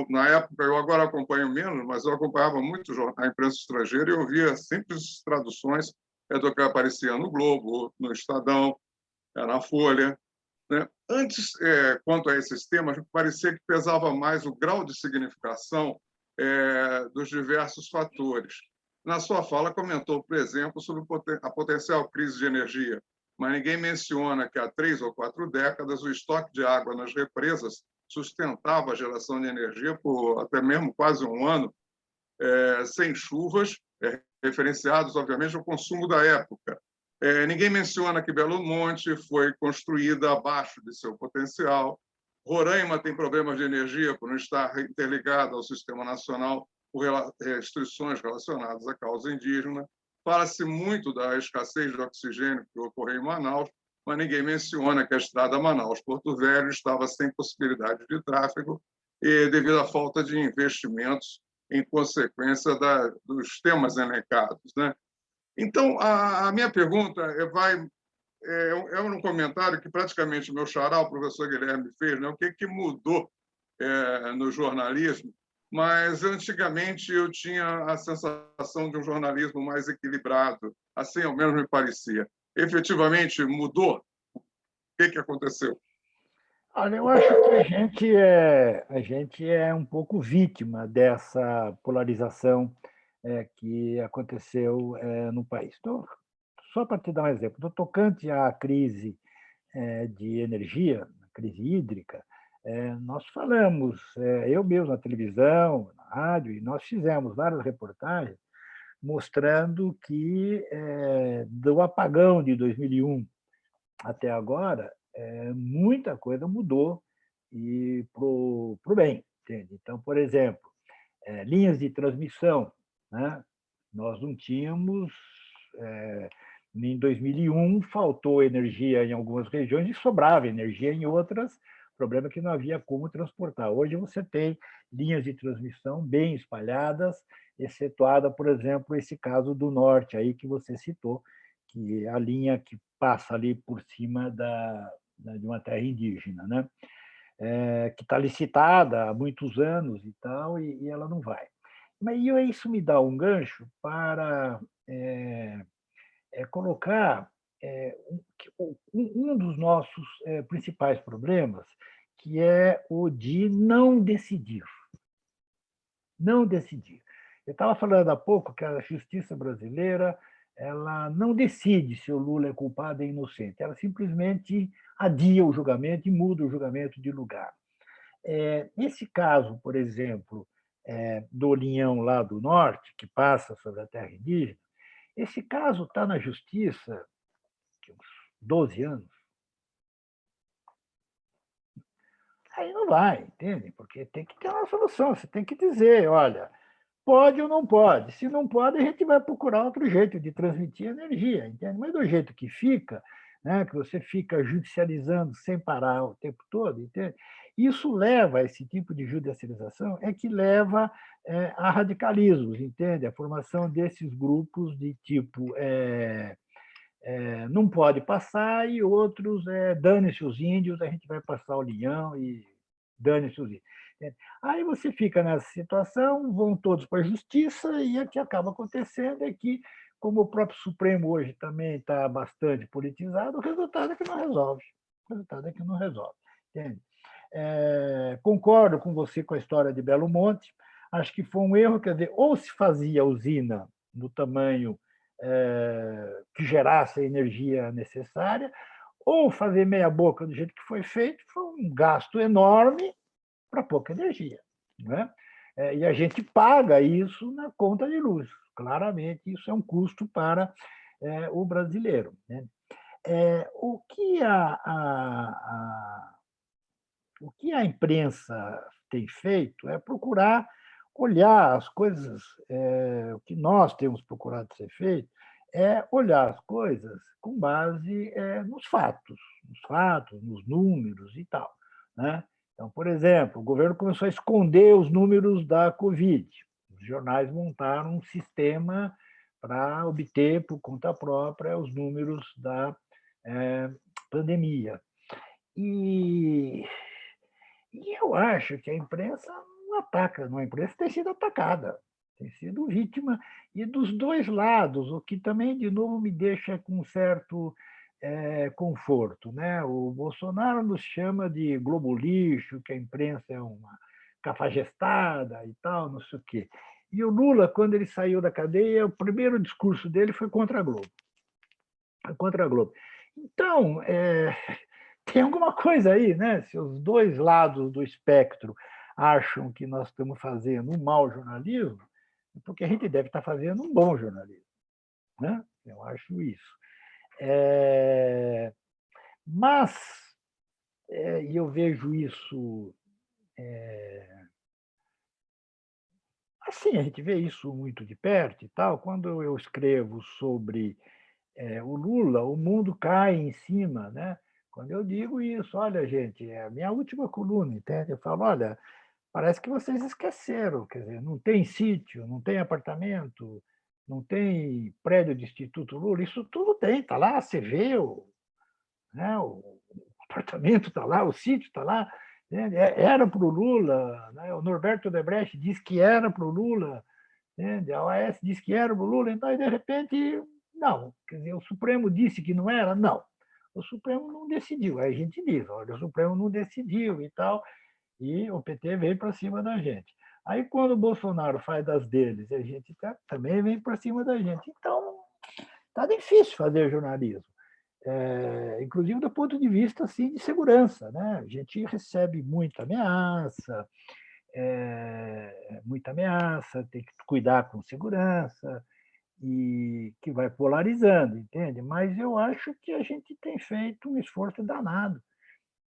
Na época, eu agora acompanho menos, mas eu acompanhava muito a imprensa estrangeira e eu via simples traduções do que aparecia no Globo, no Estadão, na Folha, né? Antes, quanto a esses temas, parecia que pesava mais o grau de significação dos diversos fatores. Na sua fala, comentou, por exemplo, sobre a potencial crise de energia, mas ninguém menciona que há 3 ou 4 décadas o estoque de água nas represas sustentava a geração de energia por até mesmo quase um ano, sem chuvas, referenciados, obviamente, ao consumo da época. Ninguém menciona que Belo Monte foi construída abaixo de seu potencial. Roraima tem problemas de energia por não estar interligado ao Sistema Nacional por restrições relacionadas à causa indígena. Fala-se muito da escassez de oxigênio que ocorreu em Manaus, mas ninguém menciona que a estrada Manaus-Porto Velho estava sem possibilidade de tráfego devido à falta de investimentos em consequência dos temas elencados, né? Então, a minha pergunta é um comentário que praticamente o meu xará, o professor Guilherme, fez, né? O que mudou no jornalismo? Mas, antigamente, eu tinha a sensação de um jornalismo mais equilibrado, assim, ao menos me parecia. Efetivamente, mudou? O que aconteceu? Olha, eu acho que a gente é um pouco vítima dessa polarização que aconteceu no país. Então, só para te dar um exemplo, no tocante à crise de energia, crise hídrica, nós falamos, eu mesmo na televisão, na rádio, e nós fizemos várias reportagens mostrando que do apagão de 2001 até agora, muita coisa mudou e para o bem. Entende? Então, por exemplo, linhas de transmissão, né? Nós não tínhamos... em 2001, faltou energia em algumas regiões e sobrava energia em outras, problema que não havia como transportar. Hoje você tem linhas de transmissão bem espalhadas, excetuada, por exemplo, esse caso do norte aí que você citou, que é a linha que passa ali por cima de uma terra indígena, né? Que está licitada há muitos anos e tal, e ela não vai. Mas isso me dá um gancho para colocar um dos nossos principais problemas, que é o de não decidir. Não decidir. Eu estava falando há pouco que a justiça brasileira ela não decide se o Lula é culpado ou inocente, ela simplesmente adia o julgamento e muda o julgamento de lugar. Nesse caso, por exemplo, do Olinhão lá do norte, que passa sobre a terra indígena, esse caso está na justiça há uns 12 anos. Aí não vai, entende? Porque tem que ter uma solução, você tem que dizer, olha, pode ou não pode. Se não pode, a gente vai procurar outro jeito de transmitir energia, entende? Mas do jeito que fica, né, que você fica judicializando sem parar o tempo todo, entende? Isso leva, esse tipo de judicialização, é que leva a radicalismos, entende? A formação desses grupos de tipo não pode passar, e outros dane-se os índios, a gente vai passar o leão e dane-se os índios. Aí você fica nessa situação, vão todos para a justiça, e o que acaba acontecendo é que, como o próprio Supremo hoje também está bastante politizado, o resultado é que não resolve. O resultado é que não resolve. Entende? Concordo com você com a história de Belo Monte, acho que foi um erro, quer dizer, ou se fazia usina no tamanho que gerasse a energia necessária, ou fazer meia boca do jeito que foi feito, foi um gasto enorme para pouca energia. Né? E a gente paga isso na conta de luz. Claramente, isso é um custo para o brasileiro. Né? O que a imprensa tem feito é procurar olhar as coisas, o que nós temos procurado ser feito é olhar as coisas com base nos fatos, nos números e tal. Né? Então, por exemplo, o governo começou a esconder os números da Covid. Os jornais montaram um sistema para obter, por conta própria, os números da pandemia. E eu acho que a imprensa não ataca, a imprensa tem sido atacada, tem sido vítima, e dos dois lados, o que também, de novo, me deixa com um certo conforto. Né? O Bolsonaro nos chama de globo lixo, que a imprensa é uma cafajestada e tal, não sei o quê. E o Lula, quando ele saiu da cadeia, o primeiro discurso dele foi contra a Globo. Contra a Globo. Então, tem alguma coisa aí, né? Se os dois lados do espectro acham que nós estamos fazendo um mau jornalismo, é porque a gente deve estar fazendo um bom jornalismo. Né? Eu acho isso. Mas, e eu vejo isso assim, a gente vê isso muito de perto e tal. Quando eu escrevo sobre o Lula, o mundo cai em cima, né? Quando eu digo isso, olha, gente, é a minha última coluna, entende? Eu falo, olha, parece que vocês esqueceram, quer dizer, não tem sítio, não tem apartamento, não tem prédio de Instituto Lula, isso tudo tem, está lá, você vê, né, o apartamento está lá, o sítio está lá, né, era para o Lula, né, o Norberto Odebrecht disse que era para o Lula, né, a OAS disse que era para o Lula, então, de repente, não, quer dizer, o Supremo disse que não era, não. O Supremo não decidiu, aí a gente diz, olha, o Supremo não decidiu e tal, e o PT veio para cima da gente. Aí, quando o Bolsonaro faz das deles, a gente também vem para cima da gente. Então, está difícil fazer jornalismo, inclusive do ponto de vista assim, de segurança. Né? A gente recebe muita ameaça, tem que cuidar com segurança, e que vai polarizando, entende? Mas eu acho que a gente tem feito um esforço danado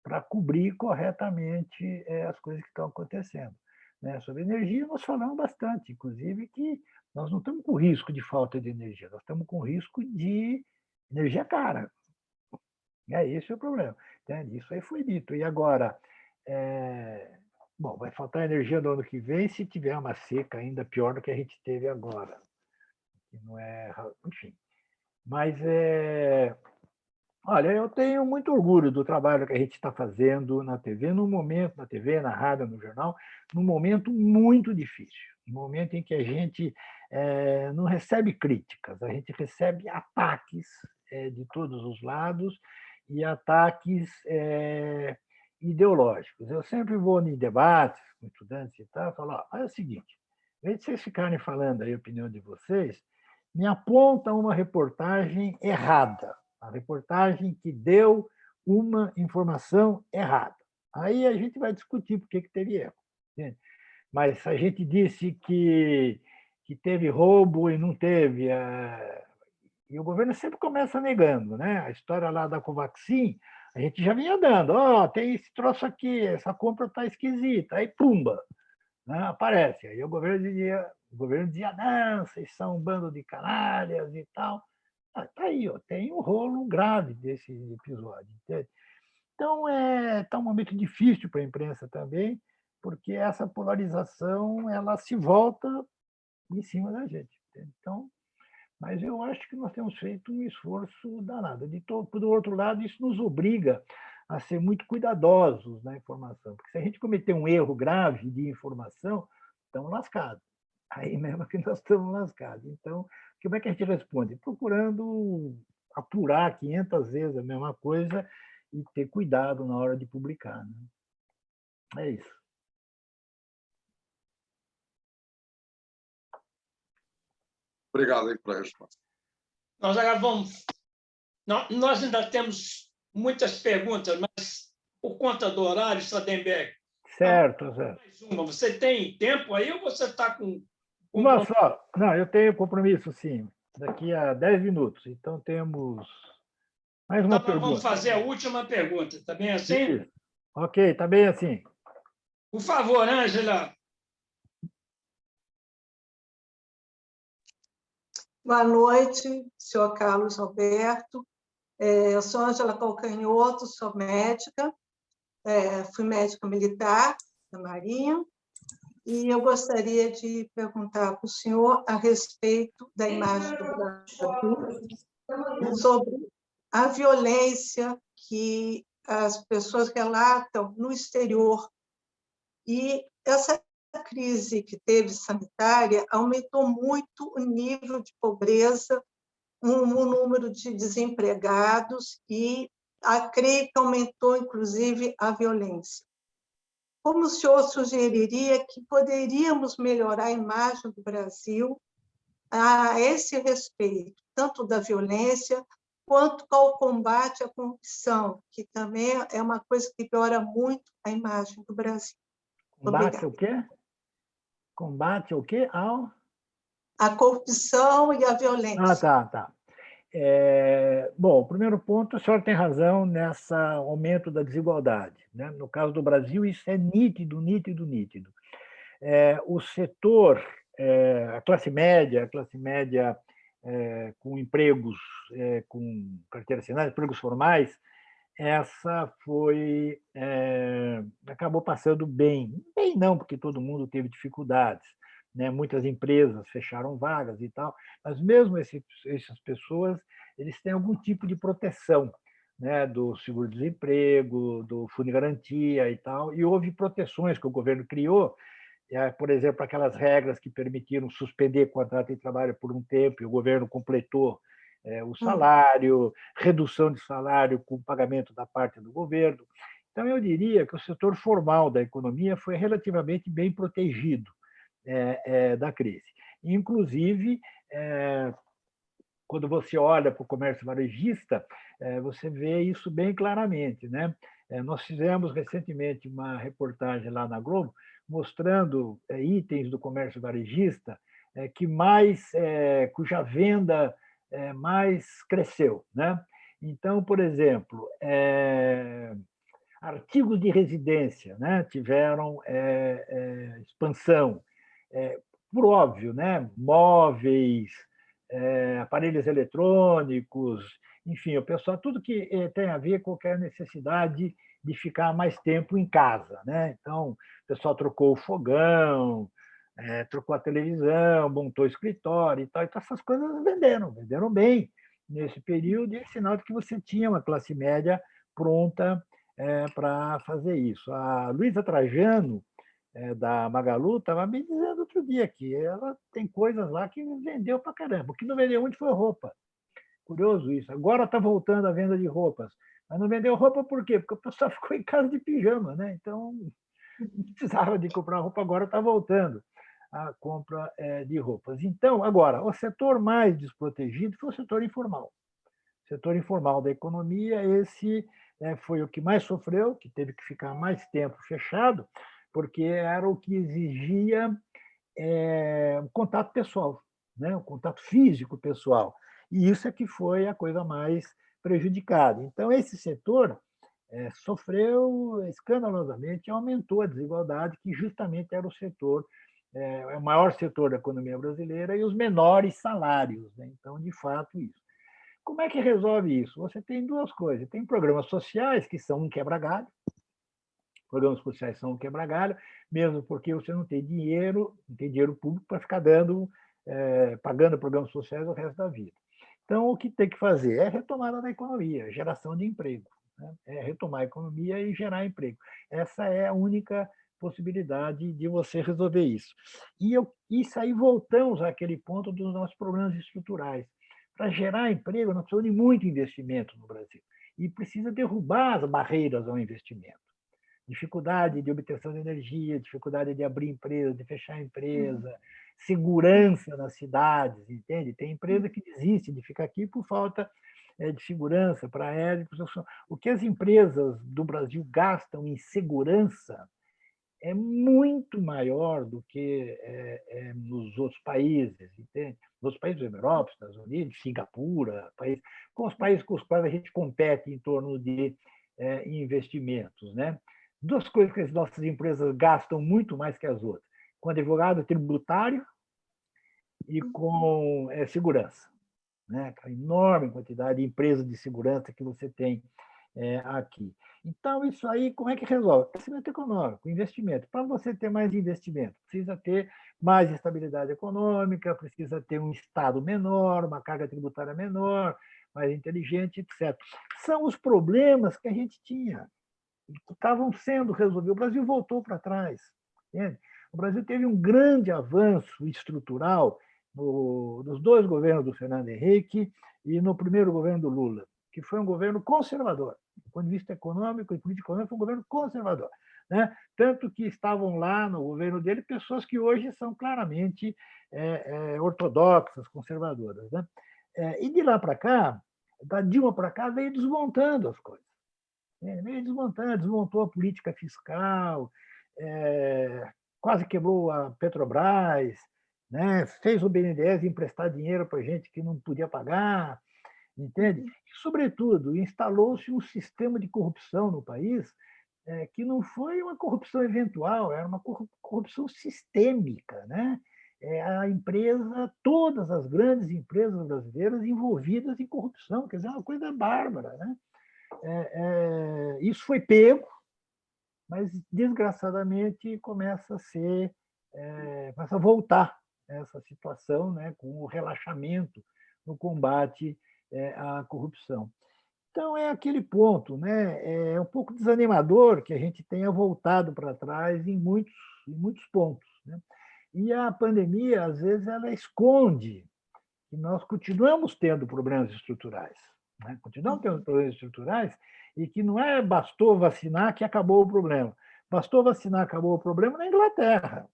para cobrir corretamente as coisas que estão acontecendo. Né? Sobre energia, nós falamos bastante, inclusive que nós não estamos com risco de falta de energia, nós estamos com risco de energia cara. Esse é o problema. Entende? Isso aí foi dito. E agora, bom, vai faltar energia no ano que vem se tiver uma seca ainda pior do que a gente teve agora. Que não é, enfim. Mas olha, eu tenho muito orgulho do trabalho que a gente está fazendo na TV, na TV, na rádio, no jornal, num momento muito difícil, num momento em que a gente não recebe críticas, a gente recebe ataques de todos os lados e ataques ideológicos. Eu sempre vou em debates com estudantes e tal, falo, é o seguinte, em vez de vocês ficarem falando aí a opinião de vocês, me aponta uma reportagem errada, a reportagem que deu uma informação errada. Aí a gente vai discutir por que teve erro. Entende? Mas a gente disse que teve roubo e não teve. E o governo sempre começa negando, né? A história lá da Covaxin, a gente já vinha dando, tem esse troço aqui, essa compra está esquisita, aí pumba, né? Aparece. Aí o governo dizia, não, vocês são um bando de canalhas e tal. Tá aí, tem um rolo grave desse episódio. Entende? Então, tá um momento difícil para a imprensa também, porque essa polarização ela se volta em cima da gente. Entende? Então, mas eu acho que nós temos feito um esforço danado. Do outro lado, isso nos obriga a ser muito cuidadosos na informação, porque se a gente cometer um erro grave de informação, estamos lascados. Aí mesmo que nós estamos lascados. Então, como é que a gente responde? Procurando apurar 500 vezes a mesma coisa e ter cuidado na hora de publicar. Né? É isso. Obrigado aí pela resposta. Nós agora vamos. Nós ainda temos muitas perguntas, mas por conta do horário, Sardenberg. Certo. Mais uma. Você tem tempo aí ou você está com. Uma só. Não, eu tenho compromisso, sim. Daqui a 10 minutos. Então, temos mais uma pergunta. Vamos fazer a última pergunta. Está bem assim? Isso. Ok, está bem assim. Por favor, Ângela. Boa noite, senhor Carlos Alberto. Eu sou Ângela Calcanhoto, sou médica, fui médica militar da Marinha, e eu gostaria de perguntar para o senhor a respeito da imagem do Brasil, sobre a violência que as pessoas relatam no exterior. E essa crise que teve sanitária aumentou muito o nível de pobreza, o número de desempregados e creio que aumentou, inclusive, a violência. Como o senhor sugeriria que poderíamos melhorar a imagem do Brasil a esse respeito, tanto da violência quanto ao combate à corrupção, que também é uma coisa que piora muito a imagem do Brasil? Combate o quê? Combate o quê? A corrupção e a violência. Tá. Bom, o primeiro ponto, a senhora tem razão nesse aumento da desigualdade. Né? No caso do Brasil, isso é nítido. O setor, a classe média com empregos, com carteira assinada, empregos formais, essa acabou passando bem. Bem não, porque todo mundo teve dificuldades. Né? Muitas empresas fecharam vagas e tal, mas mesmo essas pessoas, eles têm algum tipo de proteção, né? Do seguro-desemprego, do fundo de garantia e tal, e houve proteções que o governo criou, por exemplo, aquelas regras que permitiram suspender contrato de trabalho por um tempo, e o governo completou o salário, redução de salário com pagamento da parte do governo. Então, eu diria que o setor formal da economia foi relativamente bem protegido da crise. Inclusive, quando você olha para o comércio varejista, você vê isso bem claramente. Né? Nós fizemos recentemente uma reportagem lá na Globo mostrando itens do comércio varejista cuja venda mais cresceu. Né? Então, por exemplo, artigos de residência, né, tiveram expansão. Por óbvio, né? Móveis, aparelhos eletrônicos, enfim, o pessoal, tudo que tem a ver com qualquer necessidade de ficar mais tempo em casa. Né? Então, o pessoal trocou o fogão, trocou a televisão, montou o escritório e tal. Então, essas coisas venderam bem nesse período, e é sinal de que você tinha uma classe média pronta para fazer isso. A Luísa Trajano, da Magalu, estava me dizendo outro dia que ela tem coisas lá que vendeu para caramba. O que não vendeu muito foi roupa. Curioso isso. Agora está voltando a venda de roupas. Mas não vendeu roupa por quê? Porque o pessoal ficou em casa de pijama, né? Então, não precisava de comprar roupa, agora está voltando a compra de roupas. Então, agora, o setor mais desprotegido foi o setor informal. O setor informal da economia, esse foi o que mais sofreu, que teve que ficar mais tempo fechado, porque era o que exigia o contato pessoal, né? O contato físico pessoal. E isso é que foi a coisa mais prejudicada. Então, esse setor sofreu escandalosamente e aumentou a desigualdade, que justamente era o setor, o maior setor da economia brasileira e os menores salários, né? Então, de fato, isso. Como é que resolve isso? Você tem duas coisas. Tem programas sociais, que são um quebra-galho. Programas sociais são um quebra-galho, mesmo porque você não tem dinheiro público para ficar pagando programas sociais o resto da vida. Então, o que tem que fazer é retomada da economia, geração de emprego, né? É retomar a economia e gerar emprego. Essa é a única possibilidade de você resolver isso. E isso aí voltamos àquele ponto dos nossos problemas estruturais. Para gerar emprego, nós precisamos de muito investimento no Brasil. E precisa derrubar as barreiras ao investimento. Dificuldade de obtenção de energia, dificuldade de abrir empresa, de fechar empresa, segurança nas cidades, entende? Tem empresa que desiste de ficar aqui por falta de segurança para aéreos. O que as empresas do Brasil gastam em segurança é muito maior do que nos outros países, entende? Nos países da Europa, Estados Unidos, Singapura, com os países com os quais a gente compete em torno de investimentos, né? Duas coisas que as nossas empresas gastam muito mais que as outras: com advogado tributário e com segurança, né? Aquela enorme quantidade de empresas de segurança que você tem aqui. Então, isso aí, como é que resolve? Crescimento econômico, investimento. Para você ter mais investimento, precisa ter mais estabilidade econômica, precisa ter um Estado menor, uma carga tributária menor, mais inteligente, etc. São os problemas que a gente tinha, que estavam sendo resolvidos. O Brasil voltou para trás. Entende? O Brasil teve um grande avanço estrutural nos dois governos do Fernando Henrique e no primeiro governo do Lula, que foi um governo conservador. Do ponto de vista econômico e político econômico, foi um governo conservador, né? Tanto que estavam lá no governo dele pessoas que hoje são claramente ortodoxas, conservadoras, né? E de lá para cá, da Dilma para cá, veio desmontando as coisas. Veio desmontando, desmontou a política fiscal, quase quebrou a Petrobras, né? Fez o BNDES emprestar dinheiro para gente que não podia pagar, entende? E, sobretudo, instalou-se um sistema de corrupção no país que não foi uma corrupção eventual, era uma corrupção sistêmica, né? A empresa, todas as grandes empresas brasileiras envolvidas em corrupção, quer dizer, é uma coisa bárbara, né? Isso foi pego, mas, desgraçadamente, começa a voltar essa situação, né, com o relaxamento no combate à corrupção. Então, é aquele ponto, né? É um pouco desanimador que a gente tenha voltado para trás em muitos pontos, né? E a pandemia, às vezes, ela esconde que nós continuamos tendo problemas estruturais, né? Continuamos tendo problemas estruturais e que não bastou vacinar que acabou o problema. Bastou vacinar, acabou o problema na Inglaterra,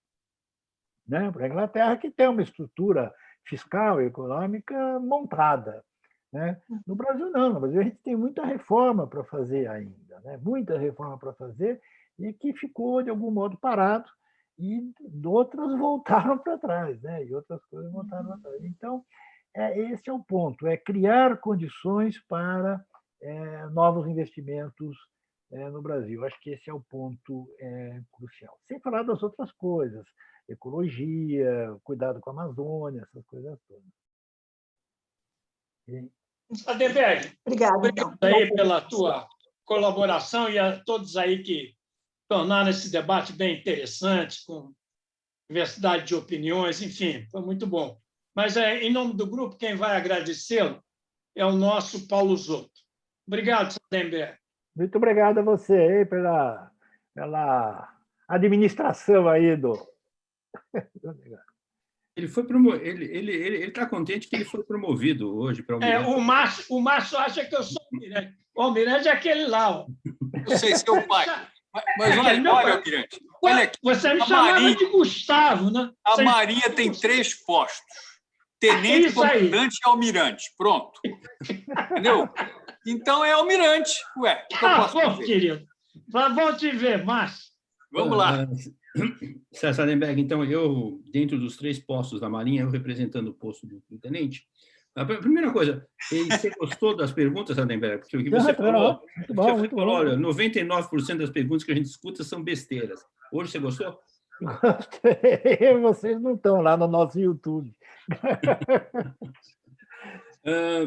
né? Para a Inglaterra, que tem uma estrutura fiscal e econômica montada, né? No Brasil, não. No Brasil, a gente tem muita reforma para fazer ainda, né? Muita reforma para fazer e que ficou, de algum modo, parado, e outras voltaram para trás, né? E outras coisas voltaram para trás. Então, esse é o ponto, criar condições para novos investimentos no Brasil. Acho que esse é o ponto crucial. Sem falar das outras coisas, ecologia, cuidado com a Amazônia, essas coisas todas. Sardenberg, obrigado aí pela tua colaboração e a todos aí que tornaram esse debate bem interessante, com diversidade de opiniões, enfim, foi muito bom. Mas, em nome do grupo, quem vai agradecê-lo é o nosso Paulo Zotto. Obrigado, Sardenberg. Muito obrigado a você aí pela administração aí do... Ele foi ele está contente que ele foi promovido hoje para Almirante. O Márcio acha que eu sou o Almirante. O Almirante é aquele lá. Ó. Eu sei, seu pai. Mas olha, Almirante. Olha aqui, você me chamava de Gustavo, né? A Marinha tem 3 postos: tenente, comandante e almirante. Pronto. Entendeu? Então é almirante. Ué, o que eu posso fazer? Querido. Vamos te ver, Márcio. Vamos lá. César Sadenberg, então, eu, dentro dos 3 postos da Marinha, eu representando o posto do tenente. A primeira coisa, você gostou das perguntas, Sadenberg? Porque o que você falou, muito bom. Olha, 99% das perguntas que a gente escuta são besteiras. Hoje você gostou? Gostei. Vocês não estão lá no nosso YouTube.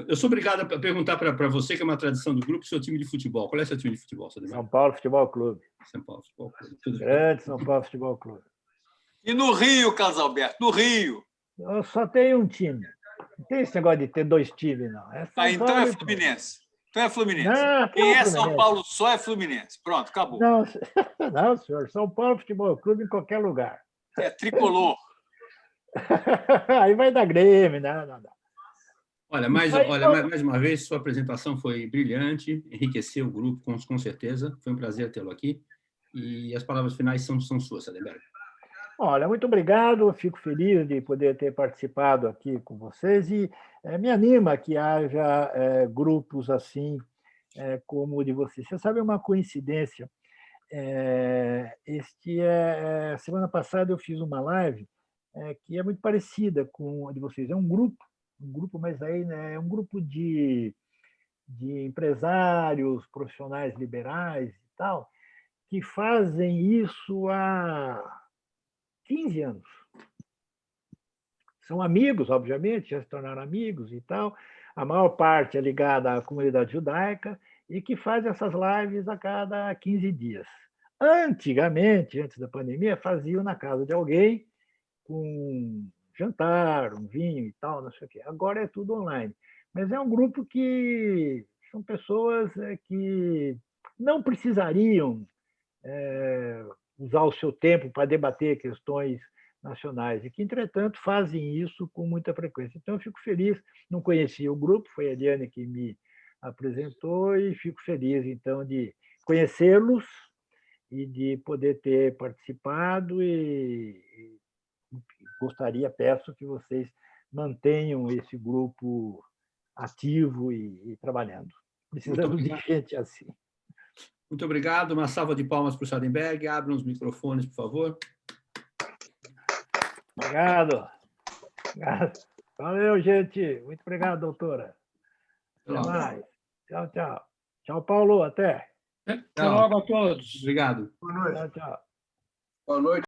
Eu sou obrigado a perguntar para você, que é uma tradição do grupo, seu time de futebol. Qual é seu time de futebol, Sadenberg? São Paulo Futebol Clube. São Paulo Futebol Clube. Grande São Paulo Futebol Clube. E no Rio, Carlos Alberto, no Rio? Eu só tenho um time. Não tem esse negócio de ter 2 times, não. Então é Fluminense. Então é Fluminense. Não, quem é Fluminense. São Paulo só é Fluminense. Pronto, acabou. Não, senhor. São Paulo Futebol Clube em qualquer lugar. É tricolor. Aí vai dar Grêmio, não. Olha, mais uma vez, sua apresentação foi brilhante, enriqueceu o grupo, com certeza. Foi um prazer tê-lo aqui. E as palavras finais são suas, Sadenberg. Olha, muito obrigado. Fico feliz de poder ter participado aqui com vocês e me anima que haja grupos assim como o de vocês. Você sabe uma coincidência? Semana passada eu fiz uma live que é muito parecida com a de vocês. É um grupo, mas aí, né, é um grupo de empresários, profissionais liberais e tal, que fazem isso há 15 anos. São amigos, obviamente, já se tornaram amigos e tal. A maior parte é ligada à comunidade judaica e que faz essas lives a cada 15 dias. Antigamente, antes da pandemia, faziam na casa de alguém com um jantar, um vinho e tal, não sei o quê. Agora é tudo online. Mas é um grupo que são pessoas que não precisariam usar o seu tempo para debater questões nacionais e que, entretanto, fazem isso com muita frequência. Então, eu fico feliz. Não conhecia o grupo, foi a Eliane que me apresentou e fico feliz, então, de conhecê-los e de poder ter participado e peço que vocês mantenham esse grupo ativo e trabalhando. Precisamos de gente assim. Muito obrigado. Uma salva de palmas para o Sadenberg. Abram os microfones, por favor. Obrigado. Valeu, gente. Muito obrigado, doutora. Até mais. Tchau, tchau. Tchau, Paulo. Até. Até logo a todos. Obrigado. Boa noite. Tchau, tchau. Boa noite.